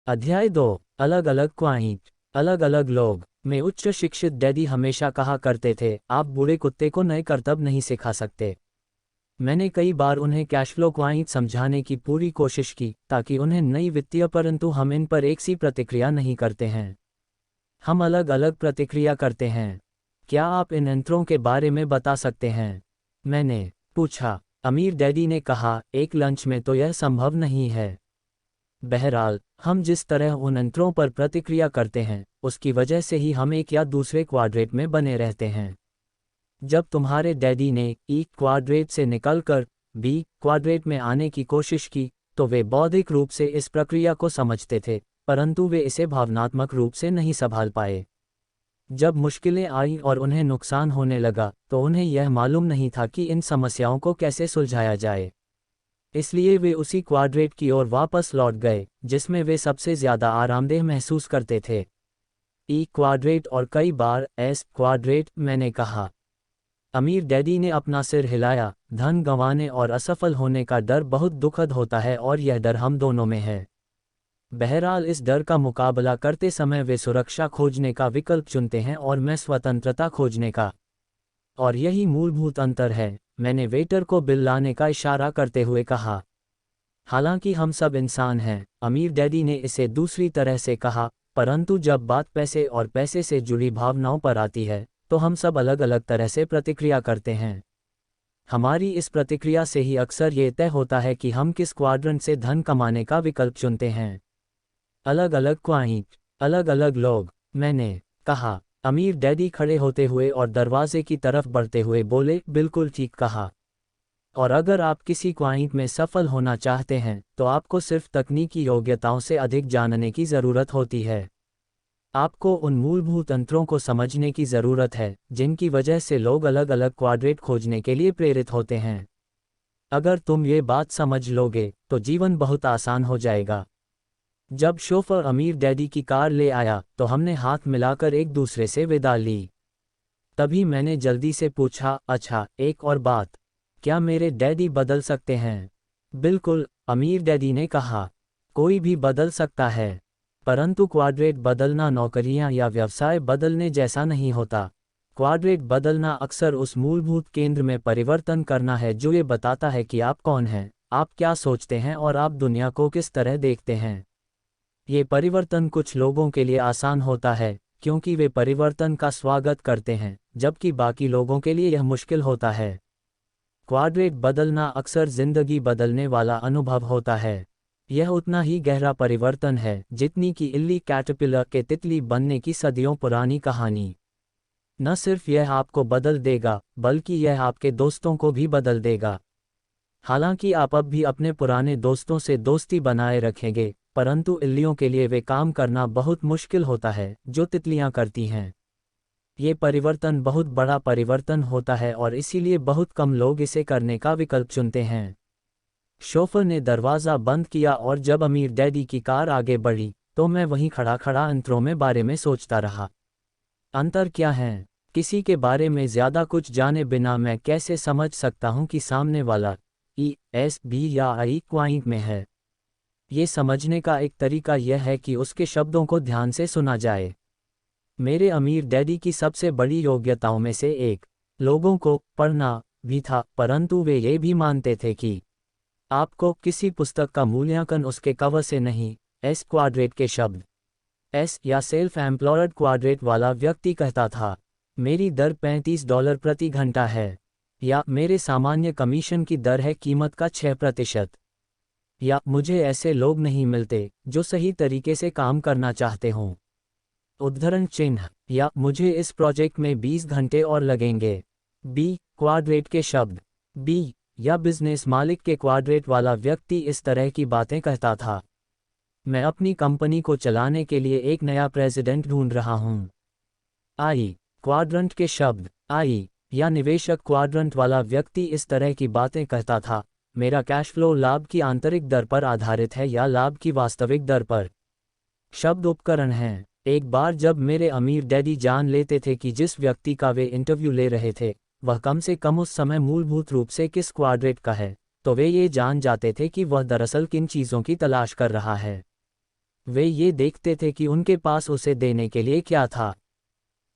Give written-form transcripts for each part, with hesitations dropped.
अध्याय 2। अलग अलग क्वाइंट, अलग अलग लोग। में उच्च शिक्षित डैडी हमेशा कहा करते थे, आप बूढ़े कुत्ते को नए करतब नहीं सिखा सकते। मैंने कई बार उन्हें कैशफ्लो क्वाइंट समझाने की पूरी कोशिश की ताकि उन्हें नई वित्तीय, परंतु हम इन पर एक सी प्रतिक्रिया नहीं करते हैं। हम अलग अलग प्रतिक्रिया करते हैं। क्या आप इन यंत्रों के बारे में बता सकते हैं? मैंने पूछा। अमीर डैडी ने कहा, एक लंच में तो यह संभव नहीं है। बहरहाल, हम जिस तरह उन यंत्रों पर प्रतिक्रिया करते हैं उसकी वजह से ही हम एक या दूसरे क्वाड्रेट में बने रहते हैं। जब तुम्हारे डैडी ने ई क्वाड्रेट से निकलकर बी क्वाड्रेट में आने की कोशिश की तो वे बौद्धिक रूप से इस प्रक्रिया को समझते थे, परंतु वे इसे भावनात्मक रूप से नहीं संभाल पाए। जब मुश्किलें आई और उन्हें नुकसान होने लगा तो उन्हें यह मालूम नहीं था कि इन समस्याओं को कैसे सुलझाया जाए। इसलिए वे उसी क्वाड्रेट की ओर वापस लौट गए जिसमें वे सबसे ज़्यादा आरामदेह महसूस करते थे, ई क्वाड्रेट और कई बार एस क्वाड्रेट। मैंने कहा। अमीर डैडी ने अपना सिर हिलाया। धन गंवाने और असफल होने का डर बहुत दुखद होता है और यह डर हम दोनों में है। बहरहाल, इस डर का मुकाबला करते समय वे सुरक्षा खोजने का विकल्प चुनते हैं और मैं स्वतंत्रता खोजने का। और यही मूलभूत अंतर है, मैंने वेटर को बिल लाने का इशारा करते हुए कहा। हालांकि हम सब इंसान हैं, अमीर डैडी ने इसे दूसरी तरह से कहा, परंतु जब बात पैसे और पैसे से जुड़ी भावनाओं पर आती है तो हम सब अलग अलग तरह से प्रतिक्रिया करते हैं। हमारी इस प्रतिक्रिया से ही अक्सर ये तय होता है कि हम किस क्वाड्रेंट से धन कमाने का विकल्प चुनते हैं। अलग अलग क्वाइंट, अलग अलग लोग। मैंने कहा। अमीर डैडी खड़े होते हुए और दरवाजे की तरफ बढ़ते हुए बोले, बिल्कुल ठीक कहा। और अगर आप किसी क्वाइंट में सफल होना चाहते हैं तो आपको सिर्फ तकनीकी योग्यताओं से अधिक जानने की ज़रूरत होती है। आपको उन मूलभूत तंत्रों को समझने की ज़रूरत है जिनकी वजह से लोग अलग अलग क्वाड्रेट खोजने के लिए प्रेरित होते हैं। अगर तुम ये बात समझ लोगे तो जीवन बहुत आसान हो जाएगा। जब शोफर अमीर डैडी की कार ले आया तो हमने हाथ मिलाकर एक दूसरे से विदा ली। तभी मैंने जल्दी से पूछा, अच्छा, एक और बात, क्या मेरे डैडी बदल सकते हैं? बिल्कुल, अमीर डैडी ने कहा। कोई भी बदल सकता है, परंतु क्वाड्रेट बदलना नौकरियां या व्यवसाय बदलने जैसा नहीं होता। क्वाड्रेट बदलना अक्सर उस मूलभूत केंद्र में परिवर्तन करना है जो ये बताता है कि आप कौन हैं, आप क्या सोचते हैं और आप दुनिया को किस तरह देखते हैं। ये परिवर्तन कुछ लोगों के लिए आसान होता है क्योंकि वे परिवर्तन का स्वागत करते हैं, जबकि बाकी लोगों के लिए यह मुश्किल होता है। क्वाड्रेट बदलना अक्सर जिंदगी बदलने वाला अनुभव होता है। यह उतना ही गहरा परिवर्तन है जितनी कि इल्ली कैटरपिलर के तितली बनने की सदियों पुरानी कहानी। न सिर्फ यह आपको बदल देगा बल्कि यह आपके दोस्तों को भी बदल देगा। हालांकि आप अब भी अपने पुराने दोस्तों से दोस्ती बनाए रखेंगे, परंतु इल्लियों के लिए वे काम करना बहुत मुश्किल होता है जो तितलियां करती हैं। ये परिवर्तन बहुत बड़ा परिवर्तन होता है और इसीलिए बहुत कम लोग इसे करने का विकल्प चुनते हैं। शोफर ने दरवाज़ा बंद किया और जब अमीर डैडी की कार आगे बढ़ी तो मैं वहीं खड़ा खड़ा अंतरों में बारे में सोचता रहा। अंतर क्या हैं? किसी के बारे में ज़्यादा कुछ जाने बिना मैं कैसे समझ सकता हूँ कि सामने वाला ई एस बी या आई क्वाइंट में है? ये समझने का एक तरीका यह है कि उसके शब्दों को ध्यान से सुना जाए। मेरे अमीर डैडी की सबसे बड़ी योग्यताओं में से एक लोगों को पढ़ना भी था, परंतु वे ये भी मानते थे कि आपको किसी पुस्तक का मूल्यांकन उसके कवर से नहीं, एस क्वाड्रेट के शब्द एस या सेल्फ एम्प्लॉयड क्वाड्रेट वाला व्यक्ति कहता था, मेरी दर $35 प्रति घंटा है, या मेरे सामान्य कमीशन की दर है कीमत का 6%, या मुझे ऐसे लोग नहीं मिलते जो सही तरीके से काम करना चाहते हों। उद्धरण चिन्ह, या मुझे इस प्रोजेक्ट में 20 घंटे और लगेंगे। बी क्वाड्रेट के शब्द बी या बिजनेस मालिक के क्वाड्रेट वाला व्यक्ति इस तरह की बातें कहता था, मैं अपनी कंपनी को चलाने के लिए एक नया प्रेसिडेंट ढूंढ रहा हूं। आई क्वाड्रेंट के शब्द आई या निवेशक क्वाड्रेंट वाला व्यक्ति इस तरह की बातें कहता था, मेरा कैश फ्लो लाभ की आंतरिक दर पर आधारित है या लाभ की वास्तविक दर पर। शब्द उपकरण हैं। एक बार जब मेरे अमीर डैडी जान लेते थे कि जिस व्यक्ति का वे इंटरव्यू ले रहे थे वह कम से कम उस समय मूलभूत रूप से किस क्वाड्रेट का है, तो वे ये जान जाते थे कि वह दरअसल किन चीज़ों की तलाश कर रहा है। वे ये देखते थे कि उनके पास उसे देने के लिए क्या था।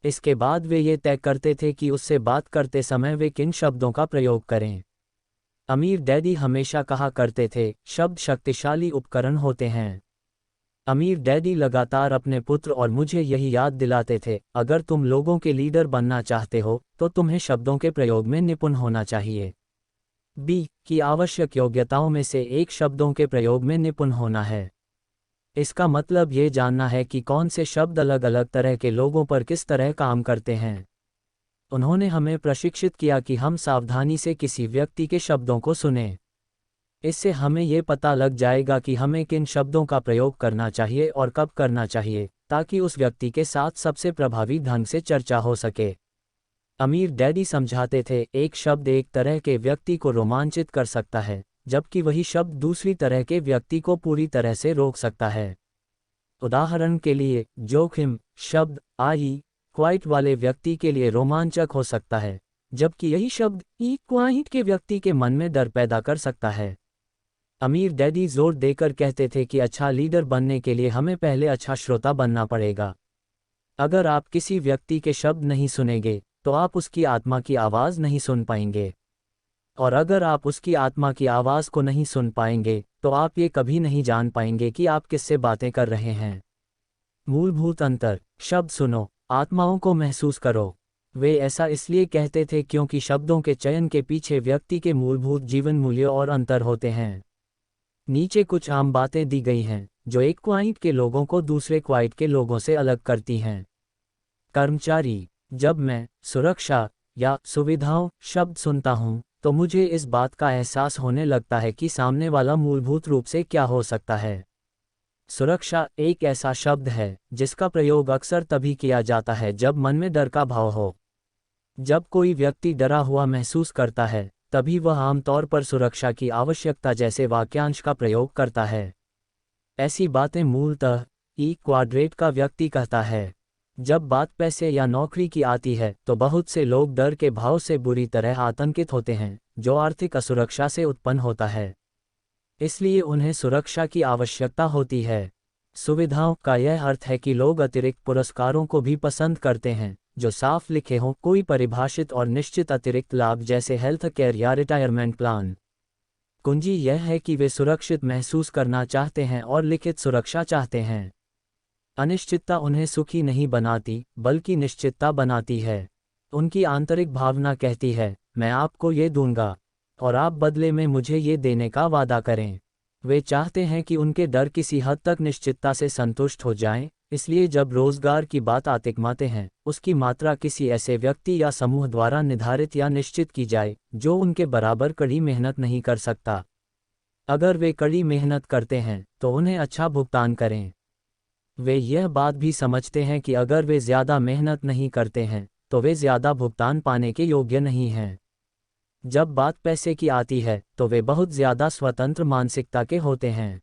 इसके बाद वे ये तय करते थे कि उससे बात करते समय वे किन शब्दों का प्रयोग करें। अमीर डैडी हमेशा कहा करते थे, शब्द शक्तिशाली उपकरण होते हैं। अमीर डैडी लगातार अपने पुत्र और मुझे यही याद दिलाते थे, अगर तुम लोगों के लीडर बनना चाहते हो तो तुम्हें शब्दों के प्रयोग में निपुण होना चाहिए। बी की आवश्यक योग्यताओं में से एक शब्दों के प्रयोग में निपुण होना है। इसका मतलब ये जानना है कि कौन से शब्द अलग अलग तरह के लोगों पर किस तरह काम करते हैं। उन्होंने हमें प्रशिक्षित किया कि हम सावधानी से किसी व्यक्ति के शब्दों को सुनें। इससे हमें ये पता लग जाएगा कि हमें किन शब्दों का प्रयोग करना चाहिए और कब करना चाहिए, ताकि उस व्यक्ति के साथ सबसे प्रभावी ढंग से चर्चा हो सके। अमीर डैडी समझाते थे, एक शब्द एक तरह के व्यक्ति को रोमांचित कर सकता है, जबकि वही शब्द दूसरी तरह के व्यक्ति को पूरी तरह से रोक सकता है। उदाहरण के लिए, जोखिम शब्द क्वाइट वाले व्यक्ति के लिए रोमांचक हो सकता है, जबकि यही शब्द क्वाइट के व्यक्ति के मन में डर पैदा कर सकता है। अमीर डैडी जोर देकर कहते थे कि अच्छा लीडर बनने के लिए हमें पहले अच्छा श्रोता बनना पड़ेगा। अगर आप किसी व्यक्ति के शब्द नहीं सुनेंगे तो आप उसकी आत्मा की आवाज़ नहीं सुन पाएंगे, और अगर आप उसकी आत्मा की आवाज़ को नहीं सुन पाएंगे तो आप ये कभी नहीं जान पाएंगे कि आप किससे बातें कर रहे हैं। मूलभूत अंतर, शब्द सुनो, आत्माओं को महसूस करो। वे ऐसा इसलिए कहते थे क्योंकि शब्दों के चयन के पीछे व्यक्ति के मूलभूत जीवन मूल्य और अंतर होते हैं। नीचे कुछ आम बातें दी गई हैं जो एक क्वाइट के लोगों को दूसरे क्वाइट के लोगों से अलग करती हैं। कर्मचारी, जब मैं सुरक्षा या सुविधाओं शब्द सुनता हूं तो मुझे इस बात का एहसास होने लगता है कि सामने वाला मूलभूत रूप से क्या हो सकता है। सुरक्षा एक ऐसा शब्द है जिसका प्रयोग अक्सर तभी किया जाता है जब मन में डर का भाव हो। जब कोई व्यक्ति डरा हुआ महसूस करता है तभी वह आमतौर पर सुरक्षा की आवश्यकता जैसे वाक्यांश का प्रयोग करता है। ऐसी बातें मूलतः क्वाड्रेट का व्यक्ति कहता है। जब बात पैसे या नौकरी की आती है तो बहुत से लोग डर के भाव से बुरी तरह आतंकित होते हैं जो आर्थिक असुरक्षा से उत्पन्न होता है, इसलिए उन्हें सुरक्षा की आवश्यकता होती है। सुविधाओं का यह अर्थ है कि लोग अतिरिक्त पुरस्कारों को भी पसंद करते हैं जो साफ लिखे हों, कोई परिभाषित और निश्चित अतिरिक्त लाभ जैसे हेल्थ केयर या रिटायरमेंट प्लान। कुंजी यह है कि वे सुरक्षित महसूस करना चाहते हैं और लिखित सुरक्षा चाहते हैं। अनिश्चितता उन्हें सुखी नहीं बनाती बल्कि निश्चितता बनाती है। उनकी आंतरिक भावना कहती है, मैं आपको ये दूंगा और आप बदले में मुझे ये देने का वादा करें। वे चाहते हैं कि उनके डर किसी हद तक निश्चितता से संतुष्ट हो जाएं, इसलिए जब रोजगार की बात आतिकमाते हैं उसकी मात्रा किसी ऐसे व्यक्ति या समूह द्वारा निर्धारित या निश्चित की जाए जो उनके बराबर कड़ी मेहनत नहीं कर सकता। अगर वे कड़ी मेहनत करते हैं तो उन्हें अच्छा भुगतान करें। वे यह बात भी समझते हैं कि अगर वे ज़्यादा मेहनत नहीं करते हैं तो वे ज़्यादा भुगतान पाने के योग्य नहीं हैं। जब बात पैसे की आती है तो वे बहुत ज़्यादा स्वतंत्र मानसिकता के होते हैं।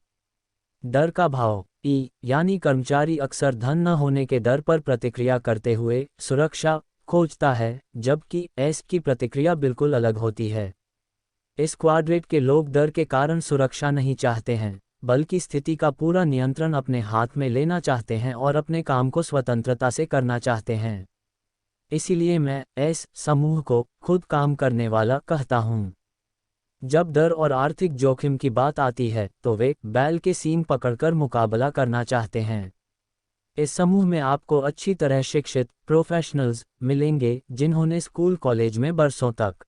डर का भाव यानी कर्मचारी अक्सर धन न होने के डर पर प्रतिक्रिया करते हुए सुरक्षा खोजता है, जबकि एस की प्रतिक्रिया बिल्कुल अलग होती है। इस क्वाड्रेट के लोग डर के कारण सुरक्षा नहीं चाहते हैं बल्कि स्थिति का पूरा नियंत्रण अपने हाथ में लेना चाहते हैं और अपने काम को स्वतंत्रता से करना चाहते हैं। इसीलिए मैं एस समूह को खुद काम करने वाला कहता हूँ। जब डर और आर्थिक जोखिम की बात आती है तो वे बैल के सींग पकड़कर मुकाबला करना चाहते हैं। इस समूह में आपको अच्छी तरह शिक्षित प्रोफेशनल्स मिलेंगे जिन्होंने स्कूल कॉलेज में बरसों तक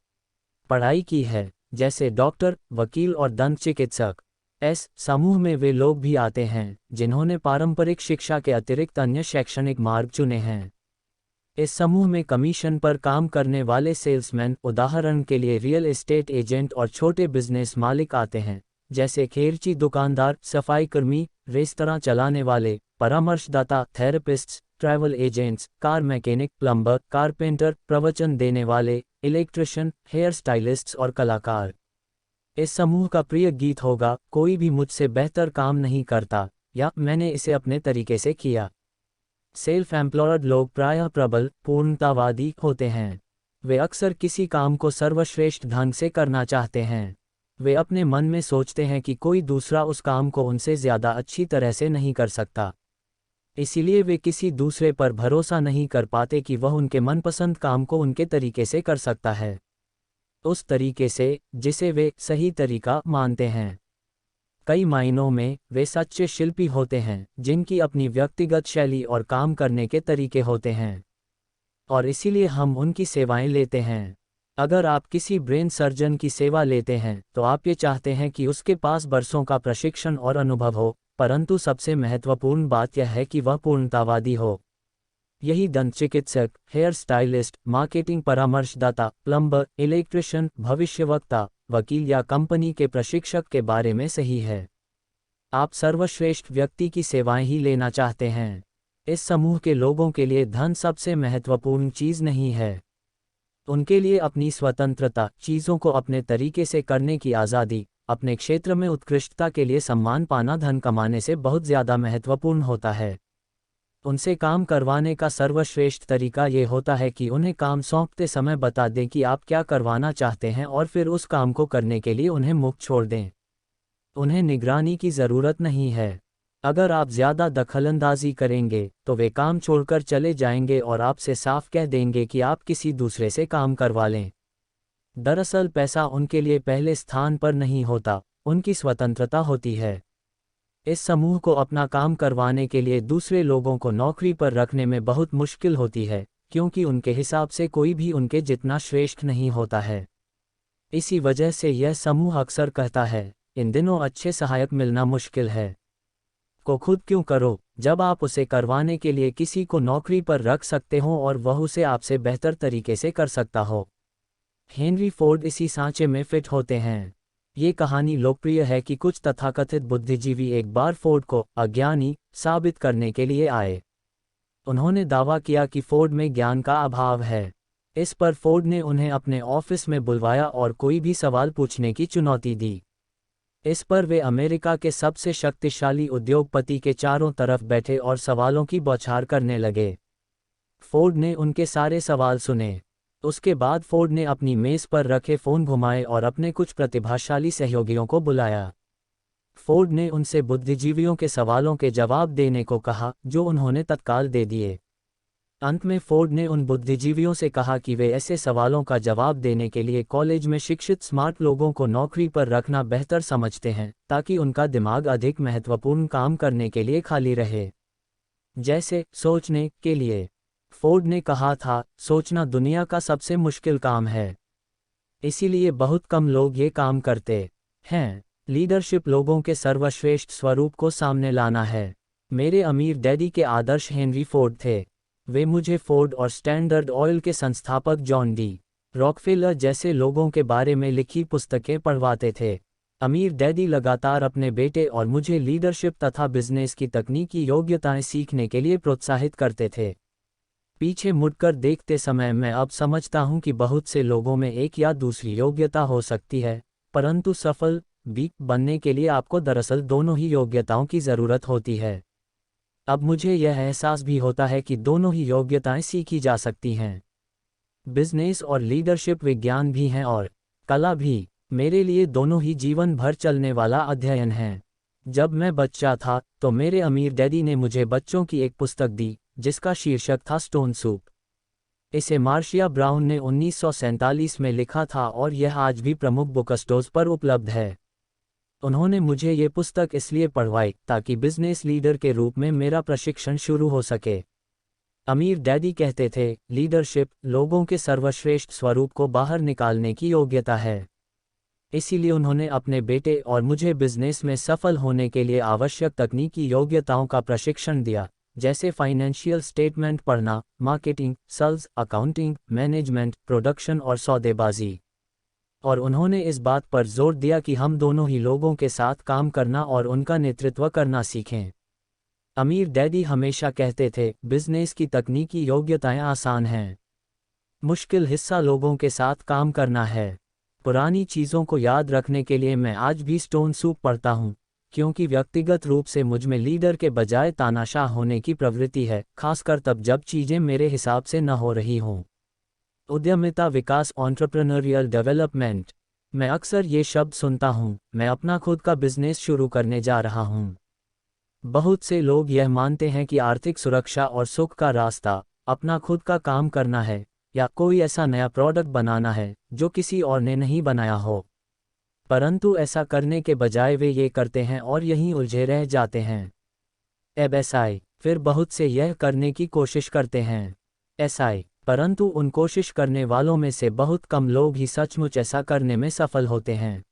पढ़ाई की है, जैसे डॉक्टर, वकील और दंत चिकित्सक। एस समूह में वे लोग भी आते हैं जिन्होंने पारंपरिक शिक्षा के अतिरिक्त अन्य शैक्षणिक मार्ग चुने हैं। इस समूह में कमीशन पर काम करने वाले सेल्समैन, उदाहरण के लिए रियल एस्टेट एजेंट, और छोटे बिजनेस मालिक आते हैं, जैसे खेरची दुकानदार, सफाईकर्मी, रेस्तरां चलाने वाले, परामर्शदाता, therapists, travel agents, car mechanic, plumber, carpenter, प्रवचन देने वाले, इलेक्ट्रिशियन, हेयर स्टाइलिस्ट्स और कलाकार। इस समूह का प्रिय गीत होगा, कोई भी मुझसे बेहतर काम नहीं करता, या मैंने इसे अपने तरीके से किया। सेल्फ एम्प्लॉयड लोग प्रायः प्रबल पूर्णतावादी होते हैं। वे अक्सर किसी काम को सर्वश्रेष्ठ ढंग से करना चाहते हैं। वे अपने मन में सोचते हैं कि कोई दूसरा उस काम को उनसे ज़्यादा अच्छी तरह से नहीं कर सकता। इसीलिए वे किसी दूसरे पर भरोसा नहीं कर पाते कि वह उनके मनपसंद काम को उनके तरीके से कर सकता है, उस तरीके से जिसे वे सही तरीका मानते हैं। कई मायनों में वे सच्चे शिल्पी होते हैं जिनकी अपनी व्यक्तिगत शैली और काम करने के तरीके होते हैं, और इसीलिए हम उनकी सेवाएं लेते हैं। अगर आप किसी ब्रेन सर्जन की सेवा लेते हैं तो आप ये चाहते हैं कि उसके पास बरसों का प्रशिक्षण और अनुभव हो, परंतु सबसे महत्वपूर्ण बात यह है कि वह पूर्णतावादी हो। यही दंत चिकित्सक, हेयर स्टाइलिस्ट, मार्केटिंग परामर्शदाता, प्लम्बर, इलेक्ट्रिशियन, भविष्यवक्ता, वकील या कंपनी के प्रशिक्षक के बारे में सही है। आप सर्वश्रेष्ठ व्यक्ति की सेवाएं ही लेना चाहते हैं। इस समूह के लोगों के लिए धन सबसे महत्वपूर्ण चीज़ नहीं है। उनके लिए अपनी स्वतंत्रता, चीज़ों को अपने तरीके से करने की आज़ादी, अपने क्षेत्र में उत्कृष्टता के लिए सम्मान पाना धन कमाने से बहुत ज़्यादा महत्वपूर्ण होता है। उनसे काम करवाने का सर्वश्रेष्ठ तरीका ये होता है कि उन्हें काम सौंपते समय बता दें कि आप क्या करवाना चाहते हैं और फिर उस काम को करने के लिए उन्हें मुक्त छोड़ दें। उन्हें निगरानी की ज़रूरत नहीं है। अगर आप ज़्यादा दखलंदाजी करेंगे तो वे काम छोड़कर चले जाएंगे और आपसे साफ कह देंगे कि आप किसी दूसरे से काम करवा लें। दरअसल पैसा उनके लिए पहले स्थान पर नहीं होता, उनकी स्वतंत्रता होती है। इस समूह को अपना काम करवाने के लिए दूसरे लोगों को नौकरी पर रखने में बहुत मुश्किल होती है, क्योंकि उनके हिसाब से कोई भी उनके जितना श्रेष्ठ नहीं होता है। इसी वजह से यह समूह अक्सर कहता है, इन दिनों अच्छे सहायक मिलना मुश्किल है। को खुद क्यों करो, जब आप उसे करवाने के लिए किसी को नौकरी पर रख सकते हो और वह उसे आपसे बेहतर तरीके से कर सकता हो। हेनरी फोर्ड इसी सांचे में फिट होते हैं। ये कहानी लोकप्रिय है कि कुछ तथाकथित बुद्धिजीवी एक बार फोर्ड को अज्ञानी साबित करने के लिए आए। उन्होंने दावा किया कि फोर्ड में ज्ञान का अभाव है। इस पर फोर्ड ने उन्हें अपने ऑफिस में बुलवाया और कोई भी सवाल पूछने की चुनौती दी। इस पर वे अमेरिका के सबसे शक्तिशाली उद्योगपति के चारों तरफ बैठे और सवालों की बौछार करने लगे। फोर्ड ने उनके सारे सवाल सुने। उसके बाद फोर्ड ने अपनी मेज़ पर रखे फ़ोन घुमाए और अपने कुछ प्रतिभाशाली सहयोगियों को बुलाया। फोर्ड ने उनसे बुद्धिजीवियों के सवालों के जवाब देने को कहा, जो उन्होंने तत्काल दे दिए। अंत में फोर्ड ने उन बुद्धिजीवियों से कहा कि वे ऐसे सवालों का जवाब देने के लिए कॉलेज में शिक्षित स्मार्ट लोगों को नौकरी पर रखना बेहतर समझते हैं, ताकि उनका दिमाग अधिक महत्वपूर्ण काम करने के लिए खाली रहे, जैसे सोचने के लिए। फोर्ड ने कहा था, सोचना दुनिया का सबसे मुश्किल काम है, इसीलिए बहुत कम लोग ये काम करते हैं। लीडरशिप लोगों के सर्वश्रेष्ठ स्वरूप को सामने लाना है। मेरे अमीर डैडी के आदर्श हेनरी फोर्ड थे। वे मुझे फोर्ड और स्टैंडर्ड ऑयल के संस्थापक जॉन डी रॉकफेलर जैसे लोगों के बारे में लिखी पुस्तकें पढ़वाते थे। अमीर डैडी लगातार अपने बेटे और मुझे लीडरशिप तथा बिजनेस की तकनीकी योग्यताएं सीखने के लिए प्रोत्साहित करते थे। पीछे मुड़कर देखते समय मैं अब समझता हूं कि बहुत से लोगों में एक या दूसरी योग्यता हो सकती है, परंतु सफल भी बनने के लिए आपको दरअसल दोनों ही योग्यताओं की ज़रूरत होती है। अब मुझे यह एहसास भी होता है कि दोनों ही योग्यताएं सीखी जा सकती हैं। बिजनेस और लीडरशिप विज्ञान भी हैं और कला भी। मेरे लिए दोनों ही जीवन भर चलने वाला अध्ययन है। जब मैं बच्चा था तो मेरे अमीर डैडी ने मुझे बच्चों की एक पुस्तक दी, जिसका शीर्षक था स्टोन सूप। इसे मार्शिया ब्राउन ने 1947 में लिखा था और यह आज भी प्रमुख बुकस्टोर्स पर उपलब्ध है। उन्होंने मुझे ये पुस्तक इसलिए पढ़वाई ताकि बिजनेस लीडर के रूप में मेरा प्रशिक्षण शुरू हो सके। अमीर डैडी कहते थे, लीडरशिप लोगों के सर्वश्रेष्ठ स्वरूप को बाहर निकालने की योग्यता है। इसीलिए उन्होंने अपने बेटे और मुझे बिजनेस में सफल होने के लिए आवश्यक तकनीकी योग्यताओं का प्रशिक्षण दिया, जैसे फाइनेंशियल स्टेटमेंट पढ़ना, marketing, sales, accounting, management, production और सौदेबाजी। और उन्होंने इस बात पर जोर दिया कि हम दोनों ही लोगों के साथ काम करना और उनका नेतृत्व करना सीखें। अमीर डैडी हमेशा कहते थे, बिजनेस की तकनीकी योग्यताएं आसान हैं, मुश्किल हिस्सा लोगों के साथ काम करना है। पुरानी चीज़ों को याद रखने के लिए मैं आज भी स्टोन सूप पढ़ता हूँ, क्योंकि व्यक्तिगत रूप से मुझ में लीडर के बजाय तानाशाह होने की प्रवृत्ति है, खासकर तब जब चीज़ें मेरे हिसाब से न हो रही हों। उद्यमिता विकास, एंटरप्रेन्योरियल डेवलपमेंट। मैं अक्सर ये शब्द सुनता हूँ, मैं अपना खुद का बिजनेस शुरू करने जा रहा हूँ। बहुत से लोग यह मानते हैं कि आर्थिक सुरक्षा और सुख का रास्ता अपना खुद का काम करना है या कोई ऐसा नया प्रोडक्ट बनाना है जो किसी और ने नहीं बनाया हो। परंतु ऐसा करने के बजाय वे ये करते हैं और यहीं उलझे रह जाते हैं। अब एसआई फिर बहुत से यह करने की कोशिश करते हैं एसआई, परंतु उन कोशिश करने वालों में से बहुत कम लोग ही सचमुच ऐसा करने में सफल होते हैं।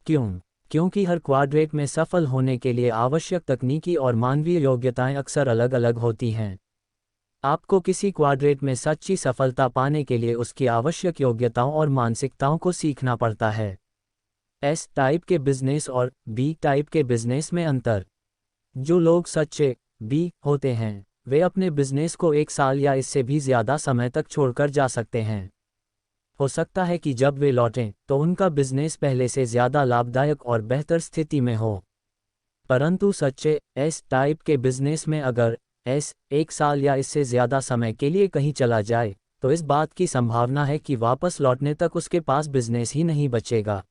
क्यों? क्योंकि हर क्वाड्रेट में सफल होने के लिए आवश्यक तकनीकी और मानवीय योग्यताएं अक्सर अलग अलग होती हैं। आपको किसी क्वाड्रेट में सच्ची सफलता पाने के लिए उसकी आवश्यक योग्यताओं और मानसिकताओं को सीखना पड़ता है। एस टाइप के बिजनेस और बी टाइप के बिजनेस में अंतर। जो लोग सच्चे बी होते हैं वे अपने बिजनेस को 1 साल या इससे भी ज़्यादा समय तक छोड़कर जा सकते हैं। हो सकता है कि जब वे लौटें तो उनका बिजनेस पहले से ज़्यादा लाभदायक और बेहतर स्थिति में हो। परंतु सच्चे एस टाइप के बिजनेस में अगर एस 1 साल या इससे ज़्यादा समय के लिए कहीं चला जाए तो इस बात की संभावना है कि वापस लौटने तक उसके पास बिजनेस ही नहीं बचेगा।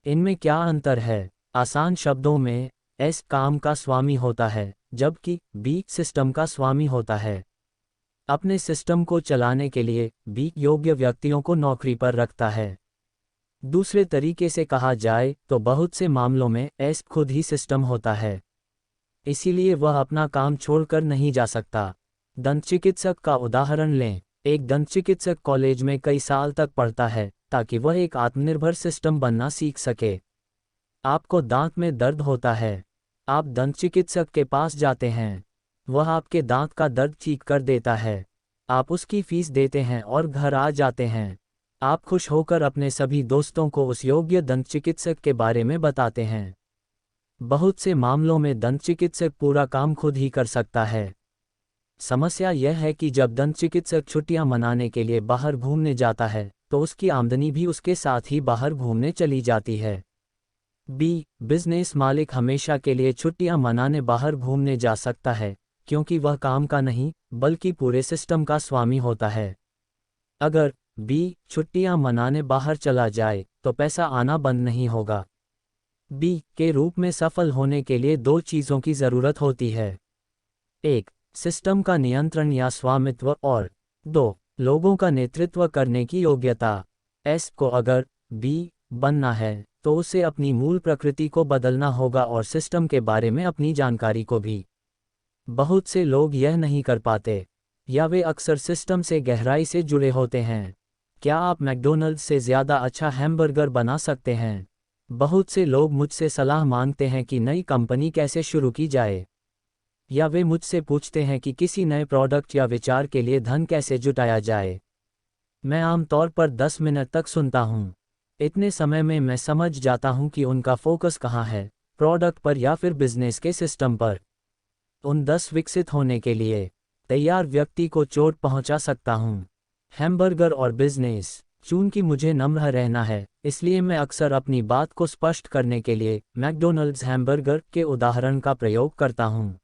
इनमें क्या अंतर है? आसान शब्दों में एस काम का स्वामी होता है जबकि बी सिस्टम का स्वामी होता है। अपने सिस्टम को चलाने के लिए बी योग्य व्यक्तियों को नौकरी पर रखता है। दूसरे तरीके से कहा जाए तो बहुत से मामलों में एस खुद ही सिस्टम होता है, इसीलिए वह अपना काम छोड़कर नहीं जा सकता। दंत चिकित्सक का उदाहरण लें। एक दंत चिकित्सक कॉलेज में कई साल तक पढ़ता है ताकि वह एक आत्मनिर्भर सिस्टम बनना सीख सके। आपको दांत में दर्द होता है, आप दंत चिकित्सक के पास जाते हैं, वह आपके दांत का दर्द ठीक कर देता है, आप उसकी फीस देते हैं और घर आ जाते हैं। आप खुश होकर अपने सभी दोस्तों को उस योग्य दंत चिकित्सक के बारे में बताते हैं। बहुत से मामलों में दंत चिकित्सक पूरा काम खुद ही कर सकता है। समस्या यह है कि जब दंत चिकित्सक छुट्टियां मनाने के लिए बाहर घूमने जाता है तो उसकी आमदनी भी उसके साथ ही बाहर घूमने चली जाती है। बी बिजनेस मालिक हमेशा के लिए छुट्टियां मनाने बाहर घूमने जा सकता है क्योंकि वह काम का नहीं बल्कि पूरे सिस्टम का स्वामी होता है। अगर बी छुट्टियां मनाने बाहर चला जाए तो पैसा आना बंद नहीं होगा। बी के रूप में सफल होने के लिए 2 चीज़ों की ज़रूरत होती है। 1 सिस्टम का नियंत्रण या स्वामित्व और 2 लोगों का नेतृत्व करने की योग्यता। एस को अगर बी बनना है तो उसे अपनी मूल प्रकृति को बदलना होगा और सिस्टम के बारे में अपनी जानकारी को भी। बहुत से लोग यह नहीं कर पाते या वे अक्सर सिस्टम से गहराई से जुड़े होते हैं। क्या आप मैकडॉनल्ड्स से ज़्यादा अच्छा हैमबर्गर बना सकते हैं? बहुत से लोग मुझसे सलाह मांगते हैं कि नई कंपनी कैसे शुरू की जाए, या वे मुझसे पूछते हैं कि किसी नए प्रोडक्ट या विचार के लिए धन कैसे जुटाया जाए। मैं आमतौर पर 10 मिनट तक सुनता हूँ। इतने समय में मैं समझ जाता हूँ कि उनका फोकस कहाँ है, प्रोडक्ट पर या फिर बिजनेस के सिस्टम पर। उन 10 विकसित होने के लिए तैयार व्यक्ति को चोट पहुँचा सकता हूँ। हैमबर्गर और बिजनेस। चूंकि मुझे नम्र रहना है इसलिए मैं अक्सर अपनी बात को स्पष्ट करने के लिए मैकडॉनल्ड्स हैमबर्गर के उदाहरण का प्रयोग करता हूँ।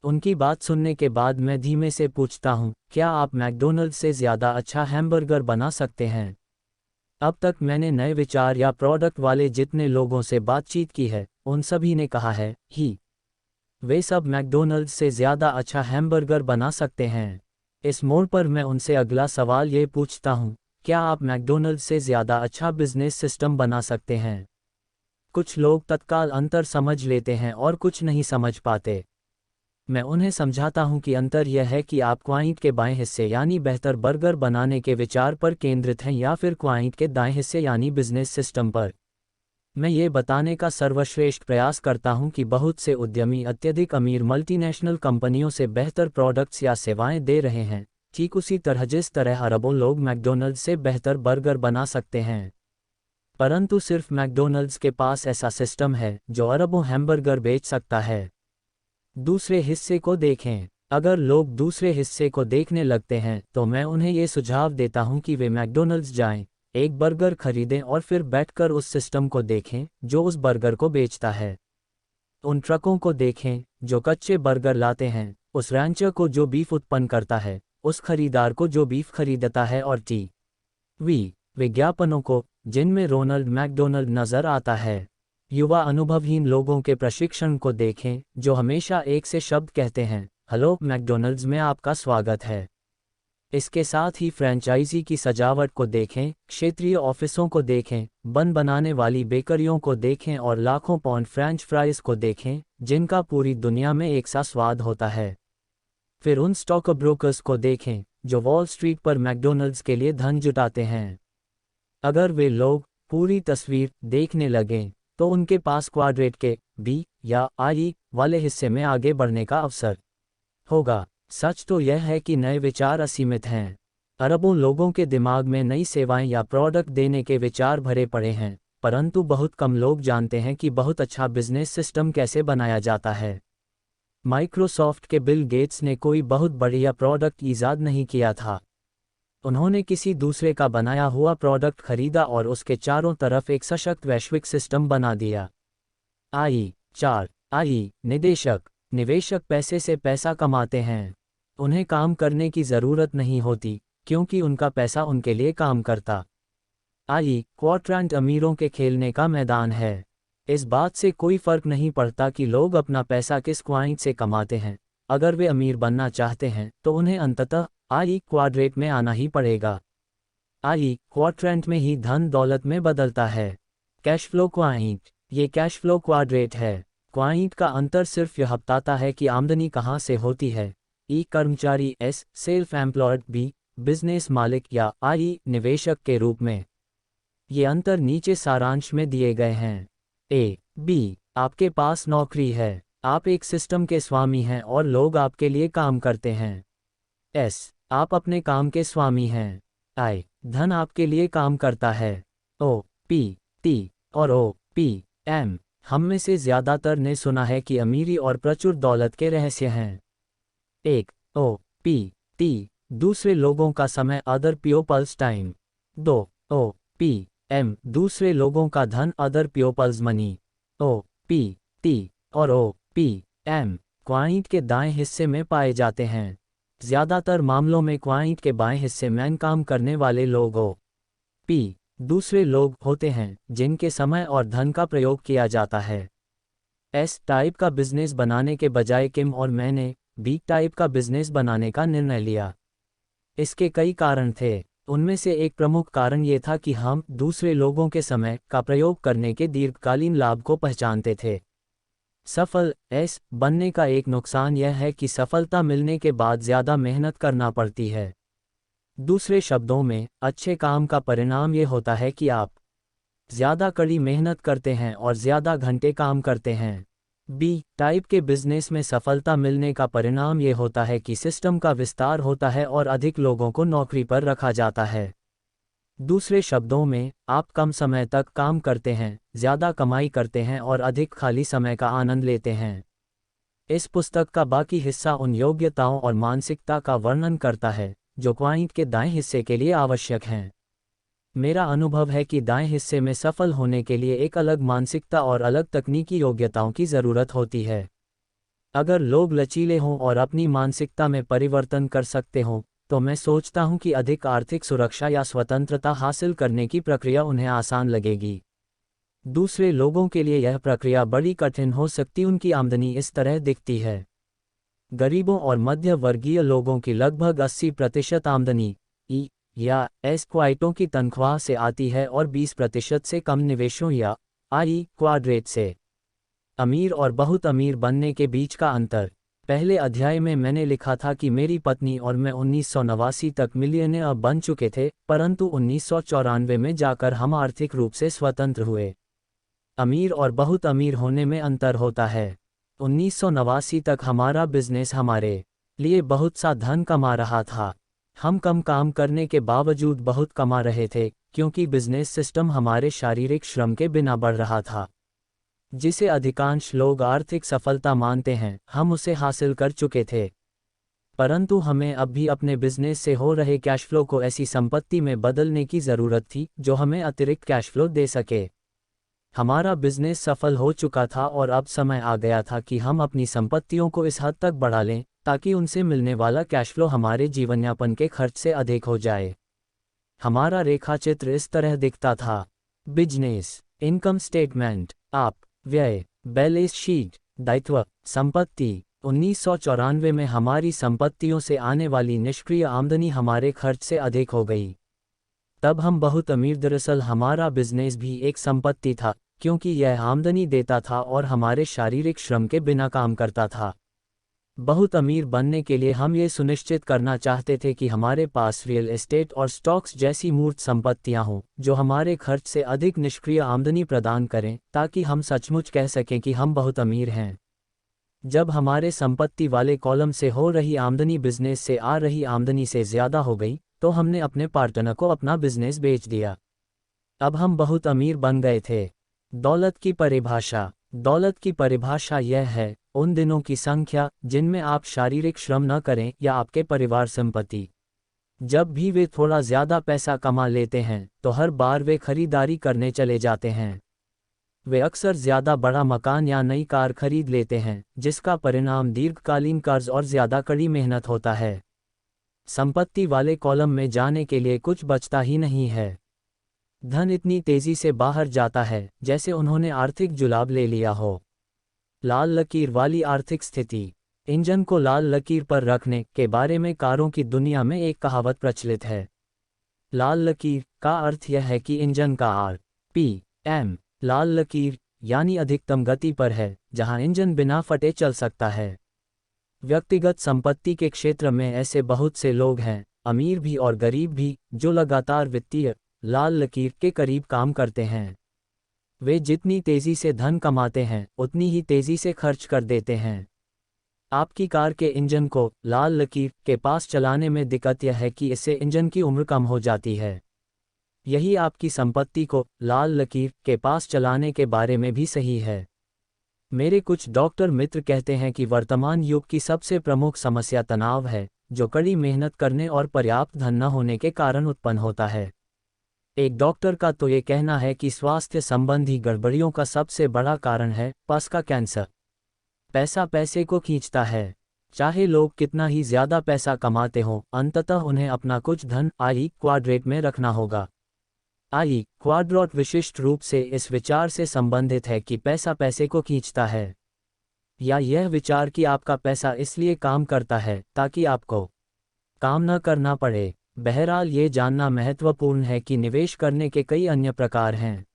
उनकी बात सुनने के बाद मैं धीमे से पूछता हूँ, क्या आप मैकडॉनल्ड्स से ज़्यादा अच्छा हैमबर्गर बना सकते हैं? अब तक मैंने नए विचार या प्रोडक्ट वाले जितने लोगों से बातचीत की है उन सभी ने कहा है ही वे सब मैकडॉनल्ड्स से ज़्यादा अच्छा हैमबर्गर बना सकते हैं। इस मोड़ पर मैं उनसे अगला सवाल ये पूछता हूँ, क्या आप मैकडॉनल्ड्स से ज़्यादा अच्छा बिजनेस सिस्टम बना सकते हैं? कुछ लोग तत्काल अंतर समझ लेते हैं और कुछ नहीं समझ पाते। मैं उन्हें समझाता हूं कि अंतर यह है कि आप क्वाइंट के बाएं हिस्से यानी बेहतर बर्गर बनाने के विचार पर केंद्रित हैं या फिर क्वाइंट के दाएं हिस्से यानी बिजनेस सिस्टम पर। मैं ये बताने का सर्वश्रेष्ठ प्रयास करता हूं कि बहुत से उद्यमी अत्यधिक अमीर मल्टीनेशनल कंपनियों से बेहतर प्रोडक्ट्स या सेवाएं दे रहे हैं, ठीक उसी तरह जिस तरह अरबों लोग मैकडॉनल्ड्स से बेहतर बर्गर बना सकते हैं। परंतु सिर्फ मैकडॉनल्ड्स के पास ऐसा सिस्टम है जो अरबों हैमबर्गर बेच सकता है। दूसरे हिस्से को देखें। अगर लोग दूसरे हिस्से को देखने लगते हैं तो मैं उन्हें ये सुझाव देता हूं कि वे मैकडॉनल्ड्स जाएं, एक बर्गर खरीदें और फिर बैठकर उस सिस्टम को देखें जो उस बर्गर को बेचता है। उन ट्रकों को देखें जो कच्चे बर्गर लाते हैं, उस रैंचर को जो बीफ उत्पन्न करता है, उस खरीदार को जो बीफ खरीदता है और टीवी विज्ञापनों को जिनमें रोनाल्ड मैकडोनाल्ड नजर आता है। युवा अनुभवहीन लोगों के प्रशिक्षण को देखें जो हमेशा एक से शब्द कहते हैं, हेलो मैकडोनल्ड्स में आपका स्वागत है। इसके साथ ही फ्रेंचाइजी की सजावट को देखें, क्षेत्रीय ऑफिसों को देखें, बन बनाने वाली बेकरियों को देखें और लाखों पाउंड फ्रेंच फ्राइज को देखें जिनका पूरी दुनिया में एक सा स्वाद होता है। फिर उन स्टॉक ब्रोकर्स को देखें जो वॉल स्ट्रीट पर मैकडोनल्ड्स के लिए धन जुटाते हैं। अगर वे लोग पूरी तस्वीर देखने लगें तो उनके पास क्वाड्रेट के बी या आई वाले हिस्से में आगे बढ़ने का अवसर होगा। सच तो यह है कि नए विचार असीमित हैं। अरबों लोगों के दिमाग में नई सेवाएं या प्रोडक्ट देने के विचार भरे पड़े हैं, परंतु बहुत कम लोग जानते हैं कि बहुत अच्छा बिजनेस सिस्टम कैसे बनाया जाता है। माइक्रोसॉफ्ट के बिल गेट्स ने कोई बहुत बढ़िया प्रोडक्ट ईजाद नहीं किया था। उन्होंने किसी दूसरे का बनाया हुआ प्रोडक्ट खरीदा और उसके चारों तरफ एक सशक्त वैश्विक सिस्टम बना दिया। निवेशक पैसे से पैसा कमाते हैं। उन्हें काम करने की ज़रूरत नहीं होती क्योंकि उनका पैसा उनके लिए काम करता। क्वाड्रेंट अमीरों के खेलने का मैदान है। इस बात से कोई फर्क नहीं पड़ता कि लोग अपना पैसा किस क्वाइंट से कमाते हैं। अगर वे अमीर बनना चाहते हैं तो उन्हें अंततः क्वाड्रेंट में आना ही पड़ेगा। क्वाड्रेंट में ही धन दौलत में बदलता है। कैश फ्लो क्वाइंट, ये कैश फ्लो क्वाड्रेंट है। क्वाइंट का अंतर सिर्फ यह बताता है कि आमदनी कहाँ से होती है। कर्मचारी, S self employed, B business मालिक या निवेशक के रूप में। ये अंतर नीचे सारांश में दिए गए हैं। बी आपके पास नौकरी है, आप एक सिस्टम के स्वामी हैं और लोग आपके लिए काम करते हैं। एस आप अपने काम के स्वामी हैं। धन आपके लिए काम करता है। टी और एम हम में से ज़्यादातर ने सुना है कि अमीरी और प्रचुर दौलत के रहस्य हैं। टी दूसरे लोगों का समय, अदर पीपल्स टाइम। एम दूसरे लोगों का धन, अदर पीपल्स मनी। टी और एम क्वाइंट के दाएं हिस्से में पाए जाते हैं। ज़्यादातर मामलों में क्वाइंट के बाएं हिस्से में काम करने वाले लोग दूसरे लोग होते हैं जिनके समय और धन का प्रयोग किया जाता है। एस टाइप का बिजनेस बनाने के बजाय किम और मैंने बी टाइप का बिजनेस बनाने का निर्णय लिया। इसके कई कारण थे। उनमें से एक प्रमुख कारण ये था कि हम दूसरे लोगों के समय का प्रयोग करने के दीर्घकालीन लाभ को पहचानते थे। सफल एस बनने का एक नुकसान यह है कि सफलता मिलने के बाद ज़्यादा मेहनत करना पड़ती है। दूसरे शब्दों में, अच्छे काम का परिणाम ये होता है कि आप ज़्यादा कड़ी मेहनत करते हैं और ज़्यादा घंटे काम करते हैं। बी टाइप के बिजनेस में सफलता मिलने का परिणाम ये होता है कि सिस्टम का विस्तार होता है और अधिक लोगों को नौकरी पर रखा जाता है। दूसरे शब्दों में, आप कम समय तक काम करते हैं, ज़्यादा कमाई करते हैं और अधिक खाली समय का आनंद लेते हैं। इस पुस्तक का बाकी हिस्सा उन योग्यताओं और मानसिकता का वर्णन करता है जो क्वाइंट के दाएं हिस्से के लिए आवश्यक हैं। मेरा अनुभव है कि दाएं हिस्से में सफल होने के लिए एक अलग मानसिकता और अलग तकनीकी योग्यताओं की ज़रूरत होती है। अगर लोग लचीले हों और अपनी मानसिकता में परिवर्तन कर सकते हों, तो मैं सोचता हूं कि अधिक आर्थिक सुरक्षा या स्वतंत्रता हासिल करने की प्रक्रिया उन्हें आसान लगेगी। दूसरे लोगों के लिए यह प्रक्रिया बड़ी कठिन हो सकती। उनकी आमदनी इस तरह दिखती है। गरीबों और मध्य वर्गीय लोगों की लगभग 80% आमदनी या एस क्वाइटों की तनख्वाह से आती है और 20% से कम निवेशों या क्वाड्रेट से। अमीर और बहुत अमीर बनने के बीच का अंतर। पहले अध्याय में मैंने लिखा था कि मेरी पत्नी और मैं 1989 तक मिलियनेयर बन चुके थे, परंतु 1994 में जाकर हम आर्थिक रूप से स्वतंत्र हुए। अमीर और बहुत अमीर होने में अंतर होता है। 1989 तक हमारा बिजनेस हमारे लिए बहुत सा धन कमा रहा था। हम कम काम करने के बावजूद बहुत कमा रहे थे क्योंकि बिजनेस सिस्टम हमारे शारीरिक श्रम के बिना बढ़ रहा था। जिसे अधिकांश लोग आर्थिक सफलता मानते हैं, हम उसे हासिल कर चुके थे। परंतु हमें अब भी अपने बिजनेस से हो रहे कैश फ्लो को ऐसी संपत्ति में बदलने की ज़रूरत थी जो हमें अतिरिक्त कैश फ्लो दे सके। हमारा बिजनेस सफल हो चुका था और अब समय आ गया था कि हम अपनी संपत्तियों को इस हद तक बढ़ा लें ताकि उनसे मिलने वाला कैश फ्लो हमारे जीवनयापन के खर्च से अधिक हो जाए। हमारा रेखाचित्र इस तरह दिखता था। बिजनेस इनकम स्टेटमेंट, आप व्यय, बैलेंस शीट, दायित्व, संपत्ति। 1994 में हमारी संपत्तियों से आने वाली निष्क्रिय आमदनी हमारे खर्च से अधिक हो गई। तब हम बहुत अमीर। दरअसल हमारा बिजनेस भी एक संपत्ति था, क्योंकि यह आमदनी देता था और हमारे शारीरिक श्रम के बिना काम करता था। बहुत अमीर बनने के लिए हम ये सुनिश्चित करना चाहते थे कि हमारे पास रियल एस्टेट और स्टॉक्स जैसी मूर्त संपत्तियां हों, जो हमारे खर्च से अधिक निष्क्रिय आमदनी प्रदान करें, ताकि हम सचमुच कह सकें कि हम बहुत अमीर हैं। जब हमारे संपत्ति वाले कॉलम से हो रही आमदनी बिजनेस से आ रही आमदनी से ज़्यादा हो गई, तो हमने अपने पार्टनर को अपना बिजनेस बेच दिया। अब हम बहुत अमीर बन गए थे। दौलत की परिभाषा। दौलत की परिभाषा यह है उन दिनों की संख्या जिनमें आप शारीरिक श्रम न करें या आपके परिवार संपत्ति। जब भी वे थोड़ा ज़्यादा पैसा कमा लेते हैं तो हर बार वे खरीदारी करने चले जाते हैं। वे अक्सर ज़्यादा बड़ा मकान या नई कार खरीद लेते हैं, जिसका परिणाम दीर्घकालीन कर्ज और ज़्यादा कड़ी मेहनत होता है। संपत्ति वाले कॉलम में जाने के लिए कुछ बचता ही नहीं है। धन इतनी तेजी से बाहर जाता है जैसे उन्होंने आर्थिक जुलाब ले लिया हो। लाल लकीर वाली आर्थिक स्थिति। इंजन को लाल लकीर पर रखने के बारे में कारों की दुनिया में एक कहावत प्रचलित है। लाल लकीर का अर्थ यह है कि इंजन का RPM लाल लकीर यानी अधिकतम गति पर है, जहां इंजन बिना फटे चल सकता है। व्यक्तिगत संपत्ति के क्षेत्र में ऐसे बहुत से लोग हैं, अमीर भी और गरीब भी, जो लगातार वित्तीय लाल लकीर के करीब काम करते हैं। वे जितनी तेजी से धन कमाते हैं उतनी ही तेजी से खर्च कर देते हैं। आपकी कार के इंजन को लाल लकीर के पास चलाने में दिक्कत यह है कि इससे इंजन की उम्र कम हो जाती है। यही आपकी संपत्ति को लाल लकीर के पास चलाने के बारे में भी सही है। मेरे कुछ डॉक्टर मित्र कहते हैं कि वर्तमान युग की सबसे प्रमुख समस्या तनाव है, जो कड़ी मेहनत करने और पर्याप्त धन न होने के कारण उत्पन्न होता है। एक डॉक्टर का तो ये कहना है कि स्वास्थ्य संबंधी गड़बड़ियों का सबसे बड़ा कारण है पस का कैंसर। पैसा पैसे को खींचता है। चाहे लोग कितना ही ज्यादा पैसा कमाते हों, अंततः उन्हें अपना कुछ धन आई क्वाड्रेट में रखना होगा। आई क्वाड्रेट विशिष्ट रूप से इस विचार से संबंधित है कि पैसा पैसे को खींचता है, या यह विचार कि आपका पैसा इसलिए काम करता है ताकि आपको काम न करना पड़े। बहरहाल ये जानना महत्वपूर्ण है कि निवेश करने के कई अन्य प्रकार हैं।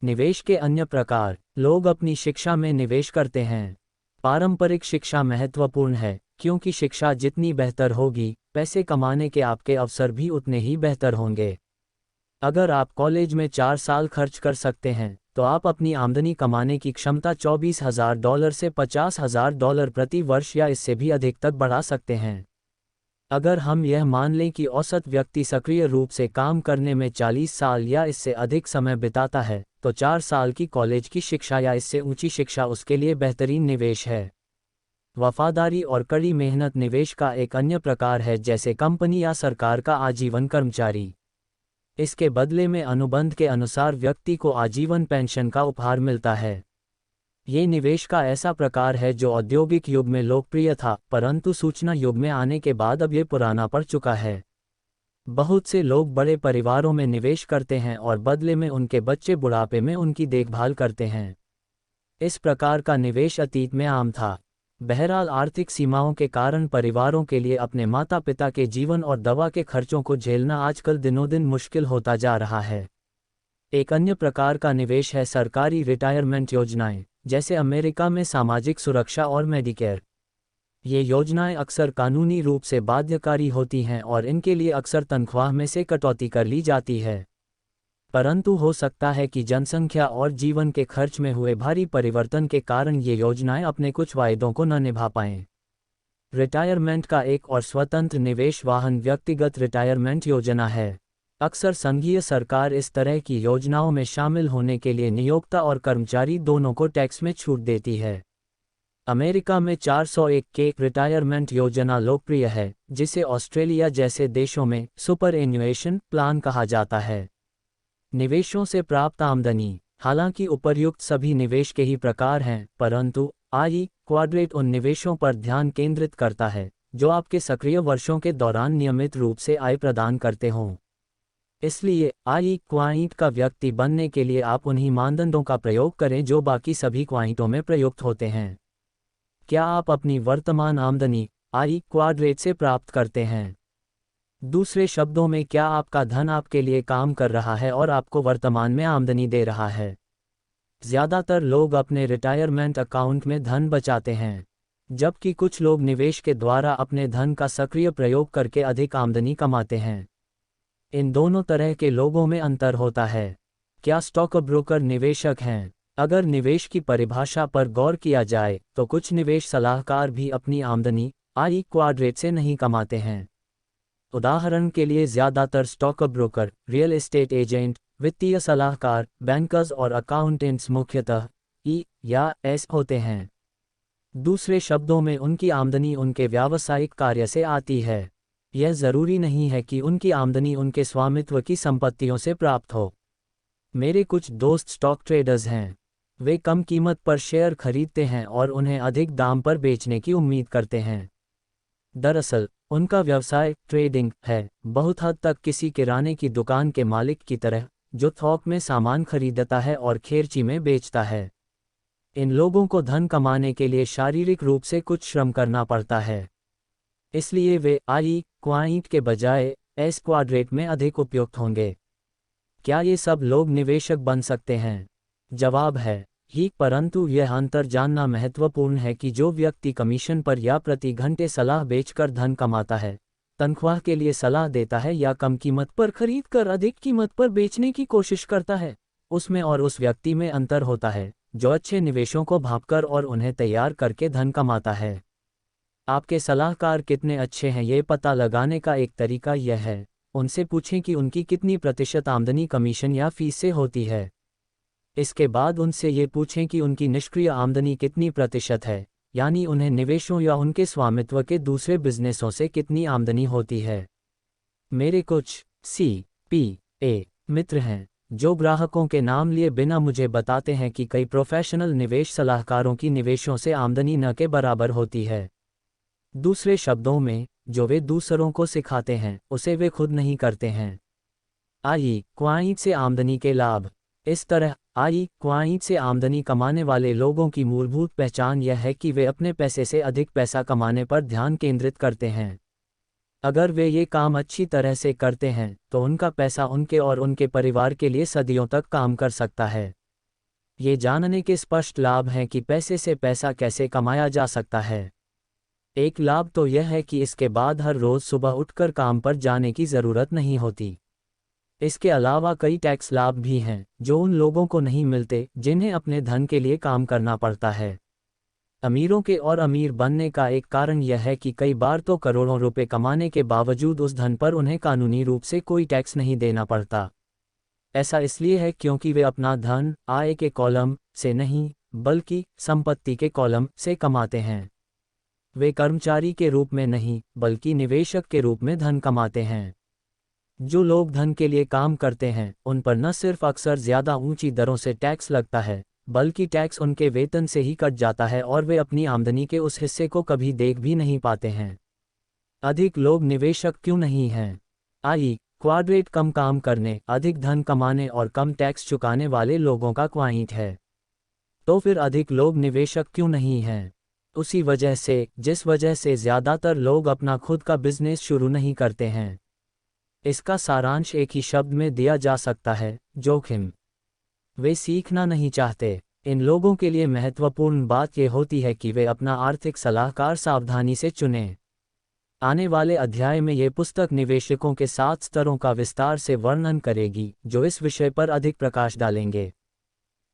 निवेश के अन्य प्रकार। लोग अपनी शिक्षा में निवेश करते हैं। पारंपरिक शिक्षा महत्वपूर्ण है, क्योंकि शिक्षा जितनी बेहतर होगी, पैसे कमाने के आपके अवसर भी उतने ही बेहतर होंगे। अगर आप कॉलेज में 4 साल खर्च कर सकते हैं, तो आप अपनी आमदनी कमाने की क्षमता $24,000 से $50,000 प्रति वर्ष या इससे भी अधिक तक बढ़ा सकते हैं। अगर हम यह मान लें कि औसत व्यक्ति सक्रिय रूप से काम करने में 40 साल या इससे अधिक समय बिताता है, तो 4 साल की कॉलेज की शिक्षा या इससे ऊंची शिक्षा उसके लिए बेहतरीन निवेश है। वफादारी और कड़ी मेहनत निवेश का एक अन्य प्रकार है, जैसे कंपनी या सरकार का आजीवन कर्मचारी। इसके बदले में अनुबंध के अनुसार व्यक्ति को आजीवन पेंशन का उपहार मिलता है। ये निवेश का ऐसा प्रकार है जो औद्योगिक युग में लोकप्रिय था, परंतु सूचना युग में आने के बाद अब ये पुराना पड़ चुका है। बहुत से लोग बड़े परिवारों में निवेश करते हैं और बदले में उनके बच्चे बुढ़ापे में उनकी देखभाल करते हैं। इस प्रकार का निवेश अतीत में आम था। बहरहाल आर्थिक सीमाओं के कारण परिवारों के लिए अपने माता पिता के जीवन और दवा के खर्चों को झेलना आजकल दिनों दिन मुश्किल होता जा रहा है। एक अन्य प्रकार का निवेश है सरकारी रिटायरमेंट योजनाएं, जैसे अमेरिका में सामाजिक सुरक्षा और मेडिकेयर। ये योजनाएं अक्सर कानूनी रूप से बाध्यकारी होती हैं और इनके लिए अक्सर तनख्वाह में से कटौती कर ली जाती है। परंतु हो सकता है कि जनसंख्या और जीवन के खर्च में हुए भारी परिवर्तन के कारण ये योजनाएं अपने कुछ वायदों को न निभा पाएं। रिटायरमेंट का एक और स्वतंत्र निवेश वाहन व्यक्तिगत रिटायरमेंट योजना है। अक्सर संघीय सरकार इस तरह की योजनाओं में शामिल होने के लिए नियोक्ता और कर्मचारी दोनों को टैक्स में छूट देती है। अमेरिका में 401 के रिटायरमेंट योजना लोकप्रिय है, जिसे ऑस्ट्रेलिया जैसे देशों में सुपरएन्युएशन प्लान कहा जाता है। निवेशों से प्राप्त आमदनी। हालांकि उपर्युक्त सभी निवेश के ही प्रकार हैं, परंतु आई क्वाड्रेट उन निवेशों पर ध्यान केंद्रित करता है जो आपके सक्रिय वर्षों के दौरान नियमित रूप से आय प्रदान करते हों। इसलिए आई क्वाइंट का व्यक्ति बनने के लिए आप उन्हीं मानदंडों का प्रयोग करें जो बाकी सभी क्वाइंटों में प्रयुक्त होते हैं। क्या आप अपनी वर्तमान आमदनी आई क्वाड्रेट से प्राप्त करते हैं? दूसरे शब्दों में, क्या आपका धन आपके लिए काम कर रहा है और आपको वर्तमान में आमदनी दे रहा है? ज़्यादातर लोग अपने रिटायरमेंट अकाउंट में धन बचाते हैं, जबकि कुछ लोग निवेश के द्वारा अपने धन का सक्रिय प्रयोग करके अधिक आमदनी कमाते हैं। इन दोनों तरह के लोगों में अंतर होता है। क्या स्टॉक ब्रोकर निवेशक हैं? अगर निवेश की परिभाषा पर गौर किया जाए तो कुछ निवेश सलाहकार भी अपनी आमदनी आई क्वाड्रेट से नहीं कमाते हैं। उदाहरण के लिए, ज़्यादातर stock broker, real estate agent, वित्तीय सलाहकार, बैंकर्स और अकाउंटेंट्स मुख्यतः ई या एस होते हैं। दूसरे शब्दों में, उनकी आमदनी उनके व्यावसायिक कार्य से आती है। यह जरूरी नहीं है कि उनकी आमदनी उनके स्वामित्व की संपत्तियों से प्राप्त हो। मेरे कुछ दोस्त स्टॉक ट्रेडर्स हैं। वे कम कीमत पर शेयर खरीदते हैं और उन्हें अधिक दाम पर बेचने की उम्मीद करते हैं। दरअसल उनका व्यवसाय ट्रेडिंग है, बहुत हद तक किसी किराने की दुकान के मालिक की तरह, जो थोक में सामान खरीदता है और खेरची में बेचता है। इन लोगों को धन कमाने के लिए शारीरिक रूप से कुछ श्रम करना पड़ता है, इसलिए वे आई क्वाइंट के बजाय एस क्वाड्रेट में अधिक उपयुक्त होंगे। क्या ये सब लोग निवेशक बन सकते हैं? जवाब है ही, परंतु यह अंतर जानना महत्वपूर्ण है कि जो व्यक्ति कमीशन पर या प्रति घंटे सलाह बेचकर धन कमाता है, तनख्वाह के लिए सलाह देता है या कम कीमत पर खरीदकर अधिक कीमत पर बेचने की कोशिश करता है, उसमें और उस व्यक्ति में अंतर होता है जो अच्छे निवेशों को भांपकर और उन्हें तैयार करके धन कमाता है। आपके सलाहकार कितने अच्छे हैं ये पता लगाने का एक तरीका यह है, उनसे पूछें कि उनकी कितनी प्रतिशत आमदनी कमीशन या फीस से होती है। इसके बाद उनसे ये पूछें कि उनकी निष्क्रिय आमदनी कितनी प्रतिशत है, यानी उन्हें निवेशों या उनके स्वामित्व के दूसरे बिजनेसों से कितनी आमदनी होती है। मेरे कुछ CPA मित्र हैं जो ग्राहकों के नाम लिए बिना मुझे बताते हैं कि कई प्रोफेशनल निवेश सलाहकारों की निवेशों से आमदनी न के बराबर होती है। दूसरे शब्दों में, जो वे दूसरों को सिखाते हैं उसे वे खुद नहीं करते हैं। आई क्वाइंट से आमदनी के लाभ। इस तरह आई क्वाइंट से आमदनी कमाने वाले लोगों की मूलभूत पहचान यह है कि वे अपने पैसे से अधिक पैसा कमाने पर ध्यान केंद्रित करते हैं। अगर वे ये काम अच्छी तरह से करते हैं तो उनका पैसा उनके और उनके परिवार के लिए सदियों तक काम कर सकता है। ये जानने के स्पष्ट लाभ हैं कि पैसे से पैसा कैसे कमाया जा सकता है। एक लाभ तो यह है कि इसके बाद हर रोज सुबह उठकर काम पर जाने की ज़रूरत नहीं होती। इसके अलावा कई टैक्स लाभ भी हैं जो उन लोगों को नहीं मिलते जिन्हें अपने धन के लिए काम करना पड़ता है। अमीरों के और अमीर बनने का एक कारण यह है कि कई बार तो करोड़ों रुपए कमाने के बावजूद उस धन पर उन्हें कानूनी रूप से कोई टैक्स नहीं देना पड़ता। ऐसा इसलिए है क्योंकि वे अपना धन आय के कॉलम से नहीं बल्कि संपत्ति के कॉलम से कमाते हैं। वे कर्मचारी के रूप में नहीं बल्कि निवेशक के रूप में धन कमाते हैं। जो लोग धन के लिए काम करते हैं उन पर न सिर्फ अक्सर ज़्यादा ऊंची दरों से टैक्स लगता है, बल्कि टैक्स उनके वेतन से ही कट जाता है और वे अपनी आमदनी के उस हिस्से को कभी देख भी नहीं पाते हैं। अधिक लोग निवेशक क्यों नहीं हैं? आई क्वाड्रेट कम काम करने, अधिक धन कमाने और कम टैक्स चुकाने वाले लोगों का क्वाइंट है। तो फिर अधिक लोग निवेशक क्यों नहीं हैं? उसी वजह से जिस वजह से ज़्यादातर लोग अपना खुद का बिजनेस शुरू नहीं करते हैं। इसका सारांश एक ही शब्द में दिया जा सकता है, जोखिम। वे सीखना नहीं चाहते। इन लोगों के लिए महत्वपूर्ण बात यह होती है कि वे अपना आर्थिक सलाहकार सावधानी से चुनें। आने वाले अध्याय में ये पुस्तक निवेशकों के 7 स्तरों का विस्तार से वर्णन करेगी जो इस विषय पर अधिक प्रकाश डालेंगे।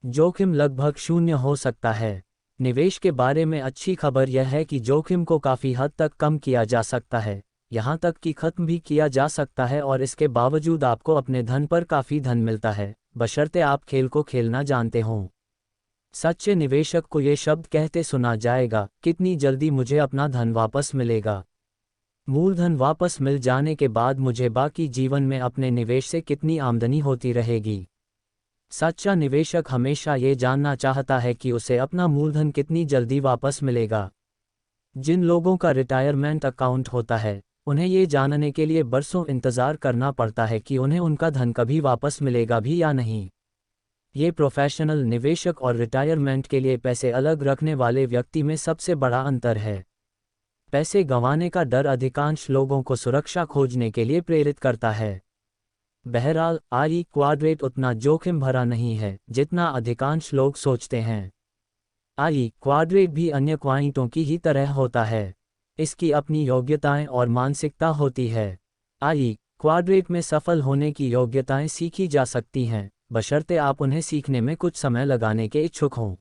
जोखिम लगभग शून्य हो सकता है। निवेश के बारे में अच्छी खबर यह है कि जोखिम को काफ़ी हद तक कम किया जा सकता है, यहाँ तक कि खत्म भी किया जा सकता है, और इसके बावजूद आपको अपने धन पर काफ़ी धन मिलता है, बशर्ते आप खेल को खेलना जानते हों। सच्चे निवेशक को ये शब्द कहते सुना जाएगा, कितनी जल्दी मुझे अपना धन वापस मिलेगा। मूलधन वापस मिल जाने के बाद मुझे बाकी जीवन में अपने निवेश से कितनी आमदनी होती रहेगी। सच्चा निवेशक हमेशा ये जानना चाहता है कि उसे अपना मूलधन कितनी जल्दी वापस मिलेगा। जिन लोगों का रिटायरमेंट अकाउंट होता है उन्हें ये जानने के लिए बरसों इंतज़ार करना पड़ता है कि उन्हें उनका धन कभी वापस मिलेगा भी या नहीं। ये प्रोफेशनल निवेशक और रिटायरमेंट के लिए पैसे अलग रखने वाले व्यक्ति में सबसे बड़ा अंतर है। पैसे गंवाने का डर अधिकांश लोगों को सुरक्षा खोजने के लिए प्रेरित करता है। बहरहाल, आरई क्वाड्रेट उतना जोखिम भरा नहीं है जितना अधिकांश लोग सोचते हैं। आरई क्वाड्रेट भी अन्य क्वाइंटों की ही तरह होता है। इसकी अपनी योग्यताएं और मानसिकता होती है। आरई क्वाड्रेट में सफल होने की योग्यताएं सीखी जा सकती हैं, बशर्ते आप उन्हें सीखने में कुछ समय लगाने के इच्छुक हों।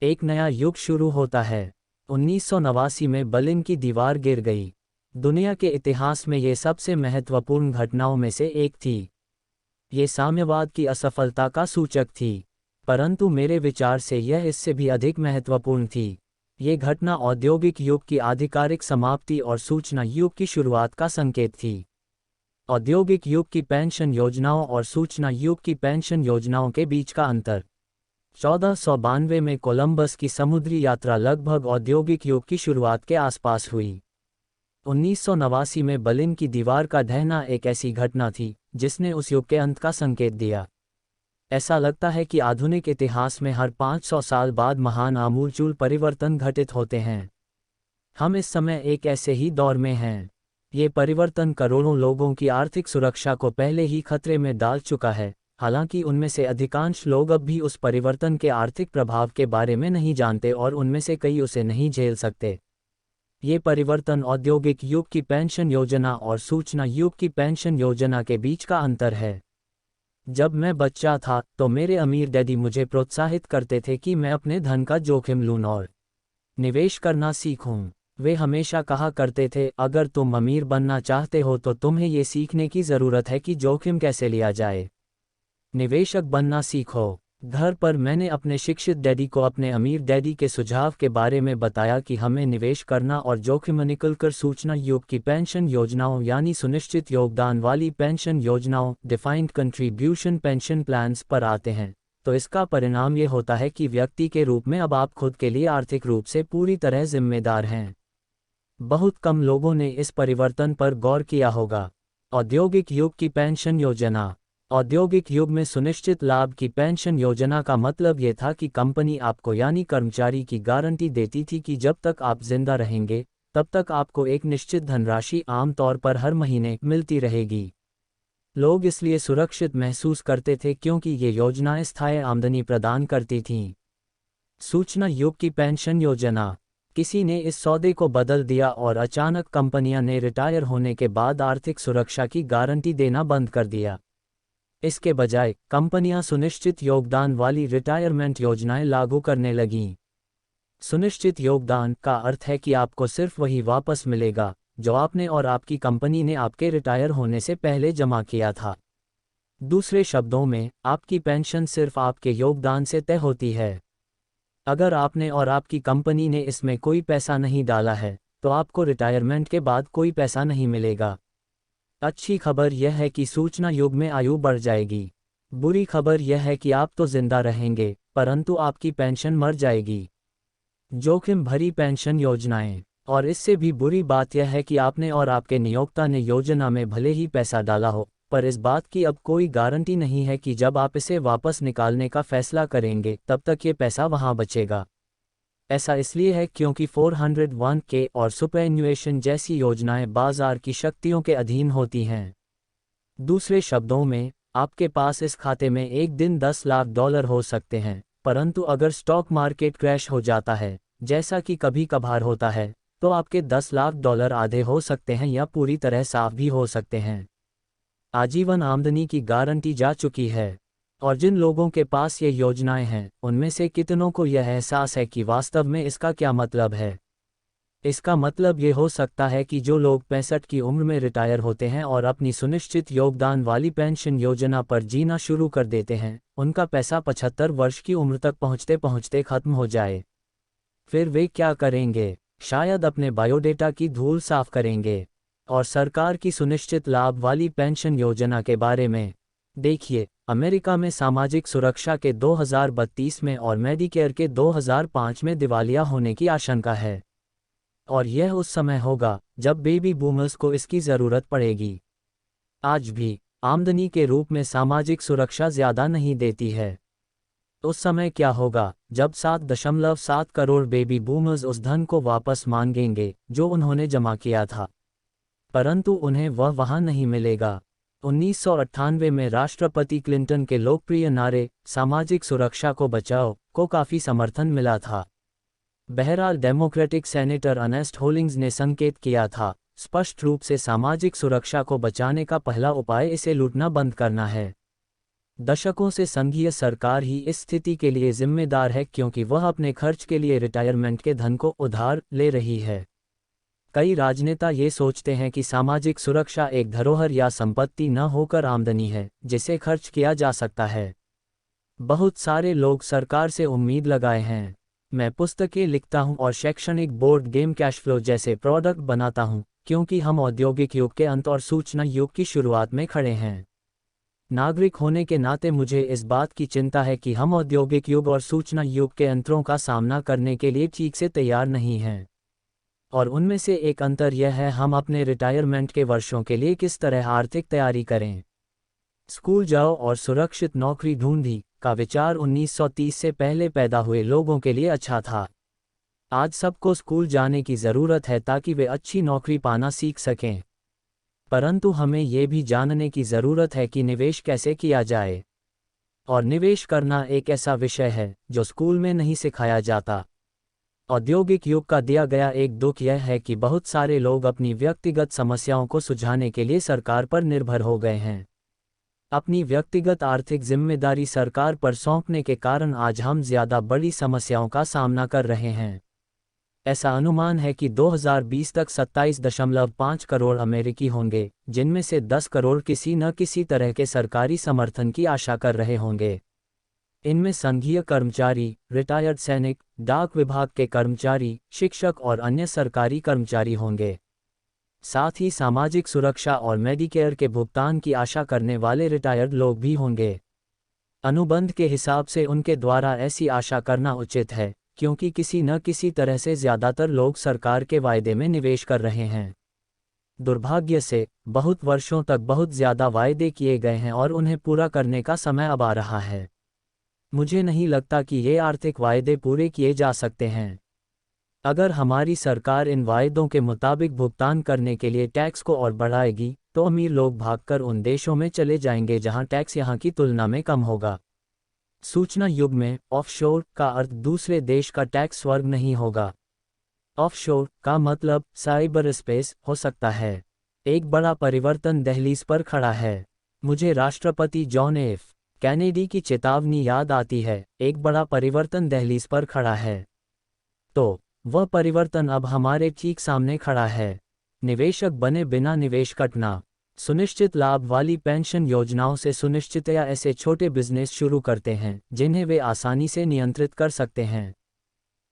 एक नया युग शुरू होता है। 1989 में बर्लिन की दीवार गिर गई। दुनिया के इतिहास में ये सबसे महत्वपूर्ण घटनाओं में से एक थी। ये साम्यवाद की असफलता का सूचक थी, परंतु मेरे विचार से यह इससे भी अधिक महत्वपूर्ण थी। ये घटना औद्योगिक युग की आधिकारिक समाप्ति और सूचना युग की शुरुआत का संकेत थी। औद्योगिक युग की पेंशन योजनाओं और सूचना युग की पेंशन योजनाओं के बीच का अंतर। 1492 में कोलंबस की समुद्री यात्रा लगभग औद्योगिक युग की शुरुआत के आसपास हुई। 1989 में बर्लिन की दीवार का ढहना एक ऐसी घटना थी जिसने उस युग के अंत का संकेत दिया। ऐसा लगता है कि आधुनिक इतिहास में हर 500 साल बाद महान आमूलचूल परिवर्तन घटित होते हैं। हम इस समय एक ऐसे ही दौर में हैं। ये परिवर्तन करोड़ों लोगों की आर्थिक सुरक्षा को पहले ही खतरे में डाल चुका है, हालांकि उनमें से अधिकांश लोग अब भी उस परिवर्तन के आर्थिक प्रभाव के बारे में नहीं जानते और उनमें से कई उसे नहीं झेल सकते। ये परिवर्तन औद्योगिक युग की पेंशन योजना और सूचना युग की पेंशन योजना के बीच का अंतर है। जब मैं बच्चा था तो मेरे अमीर डैडी मुझे प्रोत्साहित करते थे कि मैं अपने धन का जोखिम लूं और निवेश करना सीखूं। वे हमेशा कहा करते थे, अगर तुम अमीर बनना चाहते हो तो तुम्हें ये सीखने की ज़रूरत है कि जोखिम कैसे लिया जाए। निवेशक बनना सीखो। घर पर मैंने अपने शिक्षित डैडी को अपने अमीर डैडी के सुझाव के बारे में बताया कि हमें निवेश करना और जोखिम निकलकर सूचना युग की पेंशन योजनाओं यानी सुनिश्चित योगदान वाली पेंशन योजनाओं डिफाइंड कंट्रीब्यूशन पेंशन प्लान्स पर आते हैं, तो इसका परिणाम ये होता है कि व्यक्ति के रूप में अब आप खुद के लिए आर्थिक रूप से पूरी तरह जिम्मेदार हैं। बहुत कम लोगों ने इस परिवर्तन पर गौर किया होगा। औद्योगिक युग की पेंशन योजना। औद्योगिक युग में सुनिश्चित लाभ की पेंशन योजना का मतलब ये था कि कंपनी आपको यानी कर्मचारी की गारंटी देती थी कि जब तक आप जिंदा रहेंगे तब तक आपको एक निश्चित धनराशि आमतौर पर हर महीने मिलती रहेगी। लोग इसलिए सुरक्षित महसूस करते थे क्योंकि ये योजनाएं स्थायी आमदनी प्रदान करती थीं। सूचना युग की पेंशन योजना। किसी ने इस सौदे को बदल दिया और अचानक कंपनियां ने रिटायर होने के बाद आर्थिक सुरक्षा की गारंटी देना बंद कर दिया। इसके बजाय कंपनियां सुनिश्चित योगदान वाली रिटायरमेंट योजनाएं लागू करने लगीं। सुनिश्चित योगदान का अर्थ है कि आपको सिर्फ वही वापस मिलेगा जो आपने और आपकी कंपनी ने आपके रिटायर होने से पहले जमा किया था। दूसरे शब्दों में, आपकी पेंशन सिर्फ आपके योगदान से तय होती है। अगर आपने और आपकी कंपनी ने इसमें कोई पैसा नहीं डाला है तो आपको रिटायरमेंट के बाद कोई पैसा नहीं मिलेगा। अच्छी खबर यह है कि सूचना युग में आयु बढ़ जाएगी। बुरी खबर यह है कि आप तो जिंदा रहेंगे परंतु आपकी पेंशन मर जाएगी। जोखिम भरी पेंशन योजनाएं। और इससे भी बुरी बात यह है कि आपने और आपके नियोक्ता ने योजना में भले ही पैसा डाला हो, पर इस बात की अब कोई गारंटी नहीं है कि जब आप इसे वापस निकालने का फैसला करेंगे तब तक ये पैसा वहां बचेगा। ऐसा इसलिए है क्योंकि 401k और सुपरएन्युएशन जैसी योजनाएं बाजार की शक्तियों के अधीन होती हैं। दूसरे शब्दों में, आपके पास इस खाते में एक दिन $10 लाख हो सकते हैं, परंतु अगर स्टॉक मार्केट क्रैश हो जाता है, जैसा कि कभी कभार होता है, तो आपके $10 लाख आधे हो सकते हैं या पूरी तरह साफ भी हो सकते हैं। आजीवन आमदनी की गारंटी जा चुकी है। और जिन लोगों के पास ये योजनाएं हैं, उनमें से कितनों को यह एहसास है कि वास्तव में इसका क्या मतलब है। इसका मतलब ये हो सकता है कि जो लोग 65 की उम्र में रिटायर होते हैं और अपनी सुनिश्चित योगदान वाली पेंशन योजना पर जीना शुरू कर देते हैं, उनका पैसा 75 वर्ष की उम्र तक पहुंचते पहुंचते खत्म हो जाए। फिर वे क्या करेंगे? शायद अपने बायोडेटा की धूल साफ करेंगे। और सरकार की सुनिश्चित लाभ वाली पेंशन योजना के बारे में देखिए, अमेरिका में सामाजिक सुरक्षा के 2032 में और मेडिकेयर के 2005 में दिवालिया होने की आशंका है। और यह उस समय होगा जब बेबी बूमर्स को इसकी ज़रूरत पड़ेगी। आज भी आमदनी के रूप में सामाजिक सुरक्षा ज़्यादा नहीं देती है। उस समय क्या होगा जब 7.7 करोड़ बेबी बूमर्स उस धन को वापस मांगेंगे जो उन्होंने जमा किया था, परंतु उन्हें वह वहां नहीं मिलेगा। 1998 में राष्ट्रपति क्लिंटन के लोकप्रिय नारे सामाजिक सुरक्षा को बचाओ को काफ़ी समर्थन मिला था। बहरहाल डेमोक्रेटिक सेनेटर अर्नेस्ट होलिंग्स ने संकेत किया था, स्पष्ट रूप से सामाजिक सुरक्षा को बचाने का पहला उपाय इसे लूटना बंद करना है। दशकों से संघीय सरकार ही इस स्थिति के लिए जिम्मेदार है क्योंकि वह अपने खर्च के लिए रिटायरमेंट के धन को उधार ले रही है। कई राजनेता ये सोचते हैं कि सामाजिक सुरक्षा एक धरोहर या संपत्ति न होकर आमदनी है जिसे खर्च किया जा सकता है। बहुत सारे लोग सरकार से उम्मीद लगाए हैं। मैं पुस्तकें लिखता हूं और शैक्षणिक बोर्ड गेम कैश फ्लो जैसे प्रोडक्ट बनाता हूं क्योंकि हम औद्योगिक युग के अंत और सूचना युग की शुरुआत में खड़े हैं। नागरिक होने के नाते मुझे इस बात की चिंता है कि हम औद्योगिक युग और सूचना युग के अंतरों का सामना करने के लिए ठीक से तैयार नहीं हैं। और उनमें से एक अंतर यह है हम अपने रिटायरमेंट के वर्षों के लिए किस तरह आर्थिक तैयारी करें। स्कूल जाओ और सुरक्षित नौकरी ढूंढी का विचार 1930 से पहले पैदा हुए लोगों के लिए अच्छा था। आज सबको स्कूल जाने की ज़रूरत है ताकि वे अच्छी नौकरी पाना सीख सकें। परंतु हमें ये भी जानने की ज़रूरत है कि निवेश कैसे किया जाए। और निवेश करना एक ऐसा विषय है जो स्कूल में नहीं सिखाया जाता। औद्योगिक युग का दिया गया एक दुख यह है कि बहुत सारे लोग अपनी व्यक्तिगत समस्याओं को सुलझाने के लिए सरकार पर निर्भर हो गए हैं। अपनी व्यक्तिगत आर्थिक जिम्मेदारी सरकार पर सौंपने के कारण आज हम ज़्यादा बड़ी समस्याओं का सामना कर रहे हैं। ऐसा अनुमान है कि 2020 तक 27.5 करोड़ अमेरिकी होंगे, जिनमें से 10 करोड़ किसी न किसी तरह के सरकारी समर्थन की आशा कर रहे होंगे। इनमें संघीय कर्मचारी, रिटायर्ड सैनिक, डाक विभाग के कर्मचारी, शिक्षक और अन्य सरकारी कर्मचारी होंगे। साथ ही सामाजिक सुरक्षा और मेडिकेयर के भुगतान की आशा करने वाले रिटायर्ड लोग भी होंगे। अनुबंध के हिसाब से उनके द्वारा ऐसी आशा करना उचित है, क्योंकि किसी न किसी तरह से ज़्यादातर लोग सरकार के वायदे में निवेश कर रहे हैं। दुर्भाग्य से बहुत वर्षों तक बहुत ज़्यादा वायदे किए गए हैं और उन्हें पूरा करने का समय अब आ रहा है। मुझे नहीं लगता कि ये आर्थिक वायदे पूरे किए जा सकते हैं। अगर हमारी सरकार इन वायदों के मुताबिक भुगतान करने के लिए टैक्स को और बढ़ाएगी तो अमीर लोग भागकर उन देशों में चले जाएंगे जहां टैक्स यहां की तुलना में कम होगा। सूचना युग में ऑफशोर का अर्थ दूसरे देश का टैक्स स्वर्ग नहीं होगा। ऑफशोर का मतलब साइबर स्पेस हो सकता है। एक बड़ा परिवर्तन दहलीज पर खड़ा है। मुझे राष्ट्रपति जॉन एफ कैनेडी की चेतावनी याद आती है, एक बड़ा परिवर्तन दहलीज पर खड़ा है। तो वह परिवर्तन अब हमारे ठीक सामने खड़ा है। निवेशक बने बिना निवेश कटना। सुनिश्चित लाभ वाली पेंशन योजनाओं से सुनिश्चितया ऐसे छोटे बिजनेस शुरू करते हैं जिन्हें वे आसानी से नियंत्रित कर सकते हैं।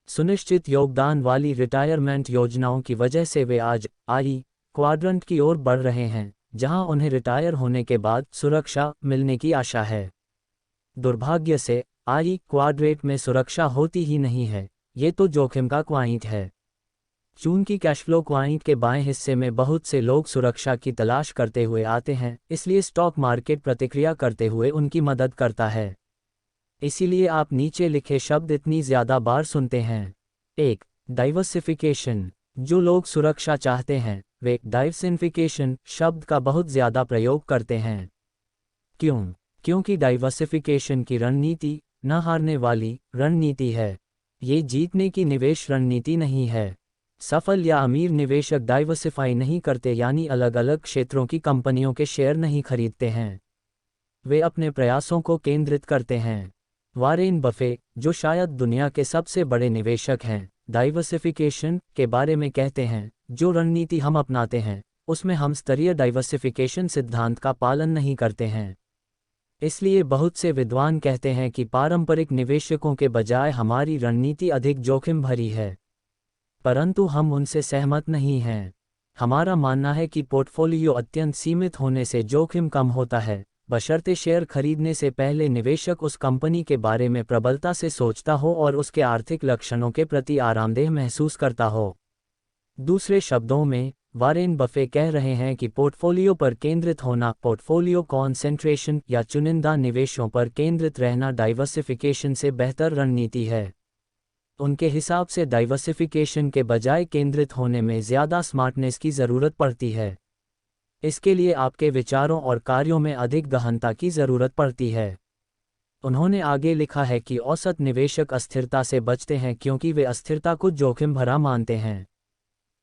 सुनिश्चित योगदान वाली रिटायरमेंट योजनाओं की वजह से वे आज आई क्वाड्रेंट की ओर बढ़ रहे हैं, जहां उन्हें रिटायर होने के बाद सुरक्षा मिलने की आशा है। दुर्भाग्य से आई क्वाड्रेंट में सुरक्षा होती ही नहीं है, ये तो जोखिम का क्वाइंट है। चूंकि कैशफ्लो क्वाइंट के बाएं हिस्से में बहुत से लोग सुरक्षा की तलाश करते हुए आते हैं, इसलिए स्टॉक मार्केट प्रतिक्रिया करते हुए उनकी मदद करता है। इसीलिए आप नीचे लिखे शब्द इतनी ज़्यादा बार सुनते हैं। 1. डाइवर्सिफिकेशन। जो लोग सुरक्षा चाहते हैं वे डाइवर्सिफिकेशन शब्द का बहुत ज़्यादा प्रयोग करते हैं। क्यों? क्योंकि डाइवर्सिफिकेशन की रणनीति न हारने वाली रणनीति है। ये जीतने की निवेश रणनीति नहीं है। सफल या अमीर निवेशक डाइवर्सिफाई नहीं करते, यानी अलग अलग क्षेत्रों की कंपनियों के शेयर नहीं खरीदते हैं। वे अपने प्रयासों को केंद्रित करते हैं। वॉरेन बफे, जो शायद दुनिया के सबसे बड़े निवेशक हैं, डाइवर्सिफिकेशन के बारे में कहते हैं, जो रणनीति हम अपनाते हैं उसमें हम स्तरीय डाइवर्सिफिकेशन सिद्धांत का पालन नहीं करते हैं। इसलिए बहुत से विद्वान कहते हैं कि पारंपरिक निवेशकों के बजाय हमारी रणनीति अधिक जोखिम भरी है, परंतु हम उनसे सहमत नहीं हैं। हमारा मानना है कि पोर्टफोलियो अत्यंत सीमित होने से जोखिम कम होता है, बशर्ते शेयर खरीदने से पहले निवेशक उस कंपनी के बारे में प्रबलता से सोचता हो और उसके आर्थिक लक्षणों के प्रति आरामदेह महसूस करता हो। दूसरे शब्दों में, वारेन बफे कह रहे हैं कि पोर्टफोलियो पर केंद्रित होना, पोर्टफोलियो कॉन्सेंट्रेशन या चुनिंदा निवेशों पर केंद्रित रहना डाइवर्सिफिकेशन से बेहतर रणनीति है। उनके हिसाब से डाइवर्सिफिकेशन के बजाय केंद्रित होने में ज़्यादा स्मार्टनेस की ज़रूरत पड़ती है। इसके लिए आपके विचारों और कार्यों में अधिक गहनता की ज़रूरत पड़ती है। उन्होंने आगे लिखा है कि औसत निवेशक अस्थिरता से बचते हैं क्योंकि वे अस्थिरता को जोखिम भरा मानते हैं।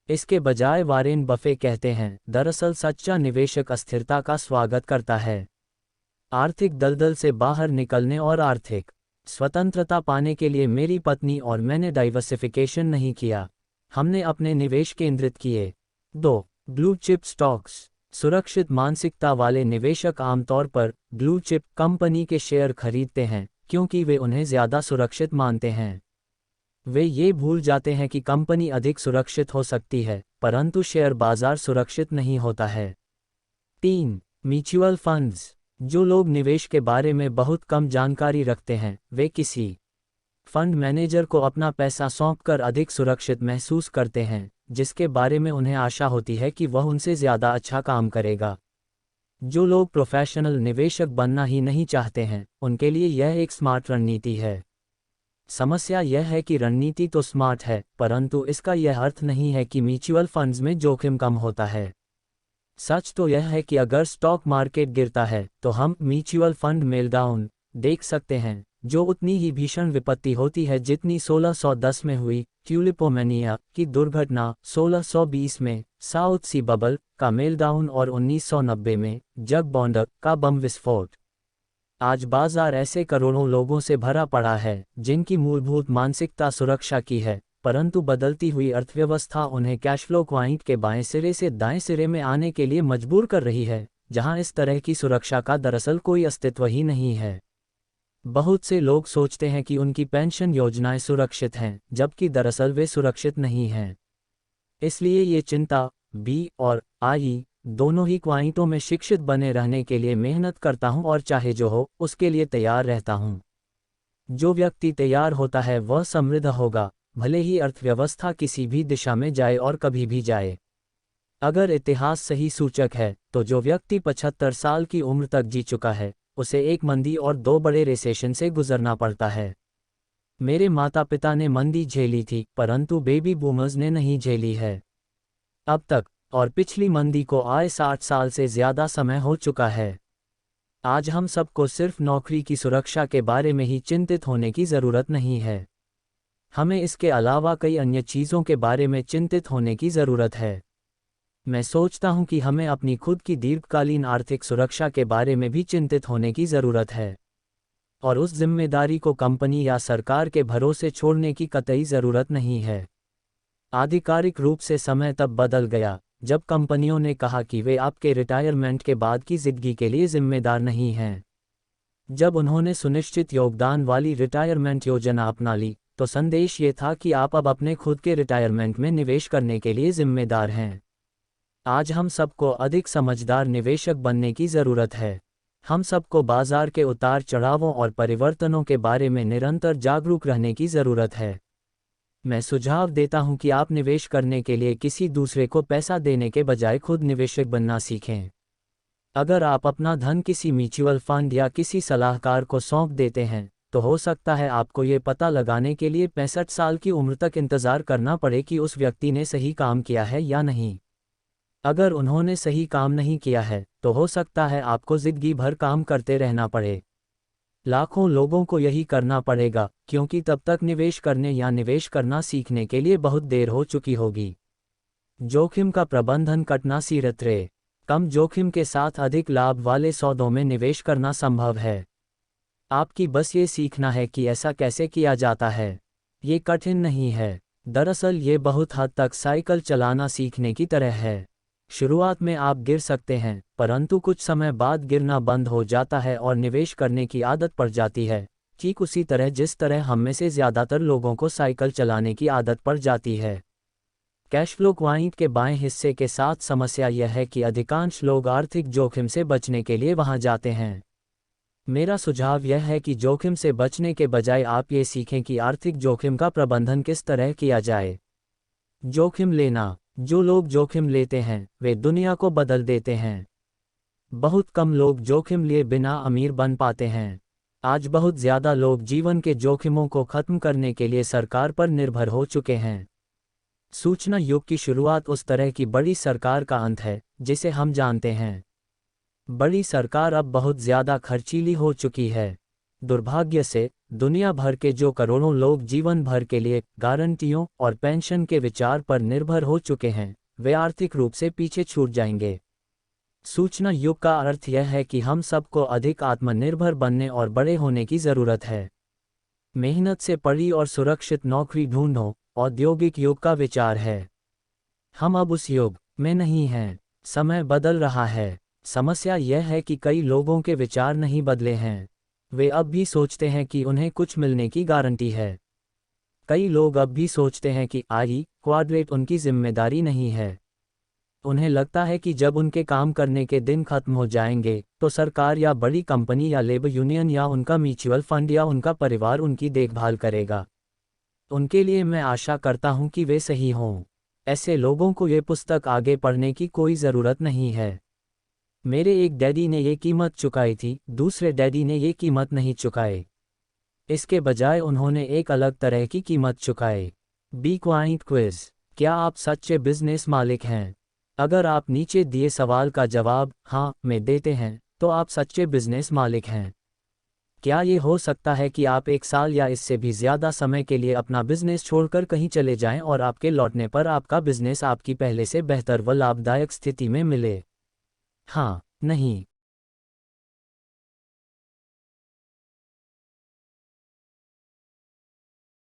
इसके बजाय वारेन बफे कहते हैं, दरअसल सच्चा निवेशक अस्थिरता का स्वागत करता है। आर्थिक दलदल से बाहर निकलने और आर्थिक स्वतंत्रता पाने के लिए मेरी पत्नी और मैंने डाइवर्सिफिकेशन नहीं किया। हमने अपने निवेश केंद्रित किए। 2. Blue chip stocks. सुरक्षित मानसिकता वाले निवेशक आमतौर पर ब्लू चिप कंपनी के शेयर खरीदते हैं क्योंकि वे उन्हें ज़्यादा सुरक्षित मानते हैं। वे ये भूल जाते हैं कि कंपनी अधिक सुरक्षित हो सकती है, परंतु शेयर बाजार सुरक्षित नहीं होता है। 3. Mutual funds. जो लोग निवेश के बारे में बहुत कम जानकारी रखते हैं, वे किसी फंड मैनेजर को अपना पैसा सौंपकर अधिक सुरक्षित महसूस करते हैं, जिसके बारे में उन्हें आशा होती है कि वह उनसे ज़्यादा अच्छा काम करेगा। जो लोग प्रोफेशनल निवेशक बनना ही नहीं चाहते हैं, उनके लिए यह एक स्मार्ट रणनीति है। समस्या यह है कि रणनीति तो स्मार्ट है, परंतु इसका यह अर्थ नहीं है कि म्यूचुअल फंड्स में जोखिम कम होता है। सच तो यह है कि अगर स्टॉक मार्केट गिरता है तो हम म्यूचुअल फंड मेल्टडाउन देख सकते हैं, जो उतनी ही भीषण विपत्ति होती है जितनी 1610 में हुई ट्यूलिपोमेनिया की दुर्घटना, 1620 में साउथ सी बबल का मेल्टडाउन और 1990 में जग बॉन्ड का बम विस्फोट। आज बाजार ऐसे करोड़ों लोगों से भरा पड़ा है जिनकी मूलभूत मानसिकता सुरक्षा की है, परंतु बदलती हुई अर्थव्यवस्था उन्हें कैश फ्लो क्वाइंट के बाएं सिरे से दाएं सिरे में आने के लिए मजबूर कर रही है, जहां इस तरह की सुरक्षा का दरअसल कोई अस्तित्व ही नहीं है। बहुत से लोग सोचते हैं कि उनकी पेंशन योजनाएं सुरक्षित हैं, जबकि दरअसल वे सुरक्षित नहीं हैं। इसलिए ये चिंता बी और आई दोनों ही क्वाइंटों में शिक्षित बने रहने के लिए मेहनत करता हूं और चाहे जो हो उसके लिए तैयार रहता हूं। जो व्यक्ति तैयार होता है वह समृद्ध होगा, भले ही अर्थव्यवस्था किसी भी दिशा में जाए और कभी भी जाए। अगर इतिहास सही सूचक है तो जो व्यक्ति 75 साल की उम्र तक जी चुका है, उसे एक मंदी और 2 बड़े रिसेशन से गुजरना पड़ता है। मेरे माता पिता ने मंदी झेली थी, परंतु बेबी बूमर्स ने नहीं झेली है। अब तक और पिछली मंदी को आए 60 साल से ज़्यादा समय हो चुका है। आज हम सबको सिर्फ नौकरी की सुरक्षा के बारे में ही चिंतित होने की ज़रूरत नहीं है। हमें इसके अलावा कई अन्य चीज़ों के बारे में चिंतित होने की ज़रूरत है। मैं सोचता हूं कि हमें अपनी खुद की दीर्घकालीन आर्थिक सुरक्षा के बारे में भी चिंतित होने की ज़रूरत है, और उस जिम्मेदारी को कंपनी या सरकार के भरोसे छोड़ने की कतई ज़रूरत नहीं है। आधिकारिक रूप से समय तब बदल गया जब कंपनियों ने कहा कि वे आपके रिटायरमेंट के बाद की ज़िंदगी के लिए जिम्मेदार नहीं हैं। जब उन्होंने सुनिश्चित योगदान वाली रिटायरमेंट योजना अपना ली, तो संदेश ये था कि आप अब अपने खुद के रिटायरमेंट में निवेश करने के लिए जिम्मेदार हैं। आज हम सबको अधिक समझदार निवेशक बनने की ज़रूरत है। हम सबको बाजार के उतार चढ़ावों और परिवर्तनों के बारे में निरंतर जागरूक रहने की ज़रूरत है। मैं सुझाव देता हूं कि आप निवेश करने के लिए किसी दूसरे को पैसा देने के बजाय खुद निवेशक बनना सीखें। अगर आप अपना धन किसी म्यूचुअल फंड या किसी सलाहकार को सौंप देते हैं, तो हो सकता है आपको ये पता लगाने के लिए 65 साल की उम्र तक इंतज़ार करना पड़े कि उस व्यक्ति ने सही काम किया है या नहीं। अगर उन्होंने सही काम नहीं किया है, तो हो सकता है आपको ज़िंदगी भर काम करते रहना पड़े। लाखों लोगों को यही करना पड़ेगा, क्योंकि तब तक निवेश करने या निवेश करना सीखने के लिए बहुत देर हो चुकी होगी। जोखिम का प्रबंधन कटना सीरत्रे। कम जोखिम के साथ अधिक लाभ वाले सौदों में निवेश करना संभव है। आपकी बस ये सीखना है कि ऐसा कैसे किया जाता है। ये कठिन नहीं है। दरअसल ये बहुत हद तक साइकिल चलाना सीखने की तरह है। शुरुआत में आप गिर सकते हैं, परंतु कुछ समय बाद गिरना बंद हो जाता है और निवेश करने की आदत पड़ जाती है, ठीक उसी तरह जिस तरह हम में से ज़्यादातर लोगों को साइकिल चलाने की आदत पड़ जाती है। कैश फ्लो क्वाइंट के बाएं हिस्से के साथ समस्या यह है कि अधिकांश लोग आर्थिक जोखिम से बचने के लिए वहां जाते हैं। मेरा सुझाव यह है कि जोखिम से बचने के बजाय आप ये सीखें कि आर्थिक जोखिम का प्रबंधन किस तरह किया जाए। जोखिम लेना। जो लोग जोखिम लेते हैं वे दुनिया को बदल देते हैं। बहुत कम लोग जोखिम लिए बिना अमीर बन पाते हैं। आज बहुत ज़्यादा लोग जीवन के जोखिमों को खत्म करने के लिए सरकार पर निर्भर हो चुके हैं। सूचना युग की शुरुआत उस तरह की बड़ी सरकार का अंत है जिसे हम जानते हैं। बड़ी सरकार अब बहुत ज़्यादा खर्चीली हो चुकी है। दुर्भाग्य से दुनिया भर के जो करोड़ों लोग जीवन भर के लिए गारंटियों और पेंशन के विचार पर निर्भर हो चुके हैं, वे आर्थिक रूप से पीछे छूट जाएंगे। सूचना युग का अर्थ यह है कि हम सबको अधिक आत्मनिर्भर बनने और बड़े होने की ज़रूरत है। मेहनत से पढ़ी और सुरक्षित नौकरी ढूंढो, औद्योगिक युग का विचार है। हम अब उस युग में नहीं हैं। समय बदल रहा है। समस्या यह है कि कई लोगों के विचार नहीं बदले हैं। वे अब भी सोचते हैं कि उन्हें कुछ मिलने की गारंटी है। कई लोग अब भी सोचते हैं कि आई क्वाड्रेट उनकी जिम्मेदारी नहीं है। उन्हें लगता है कि जब उनके काम करने के दिन खत्म हो जाएंगे तो सरकार या बड़ी कंपनी या लेबर यूनियन या उनका म्यूचुअल फंड या उनका परिवार उनकी देखभाल करेगा। उनके लिए मैं आशा करता हूं कि वे सही हों। ऐसे लोगों को ये पुस्तक आगे पढ़ने की कोई ज़रूरत नहीं है। मेरे एक डैडी ने ये कीमत चुकाई थी, दूसरे डैडी ने ये कीमत नहीं चुकाए। इसके बजाय उन्होंने एक अलग तरह की कीमत चुकाए। Be quite quiz. क्या आप सच्चे बिजनेस मालिक हैं? अगर आप नीचे दिए सवाल का जवाब हाँ में देते हैं तो आप सच्चे बिजनेस मालिक हैं। क्या ये हो सकता है कि आप 1 साल या इससे भी ज़्यादा समय के लिए अपना बिजनेस छोड़कर कहीं चले जाएं और आपके लौटने पर आपका बिजनेस आपकी पहले से बेहतर व लाभदायक स्थिति में मिले? हाँ, नहीं।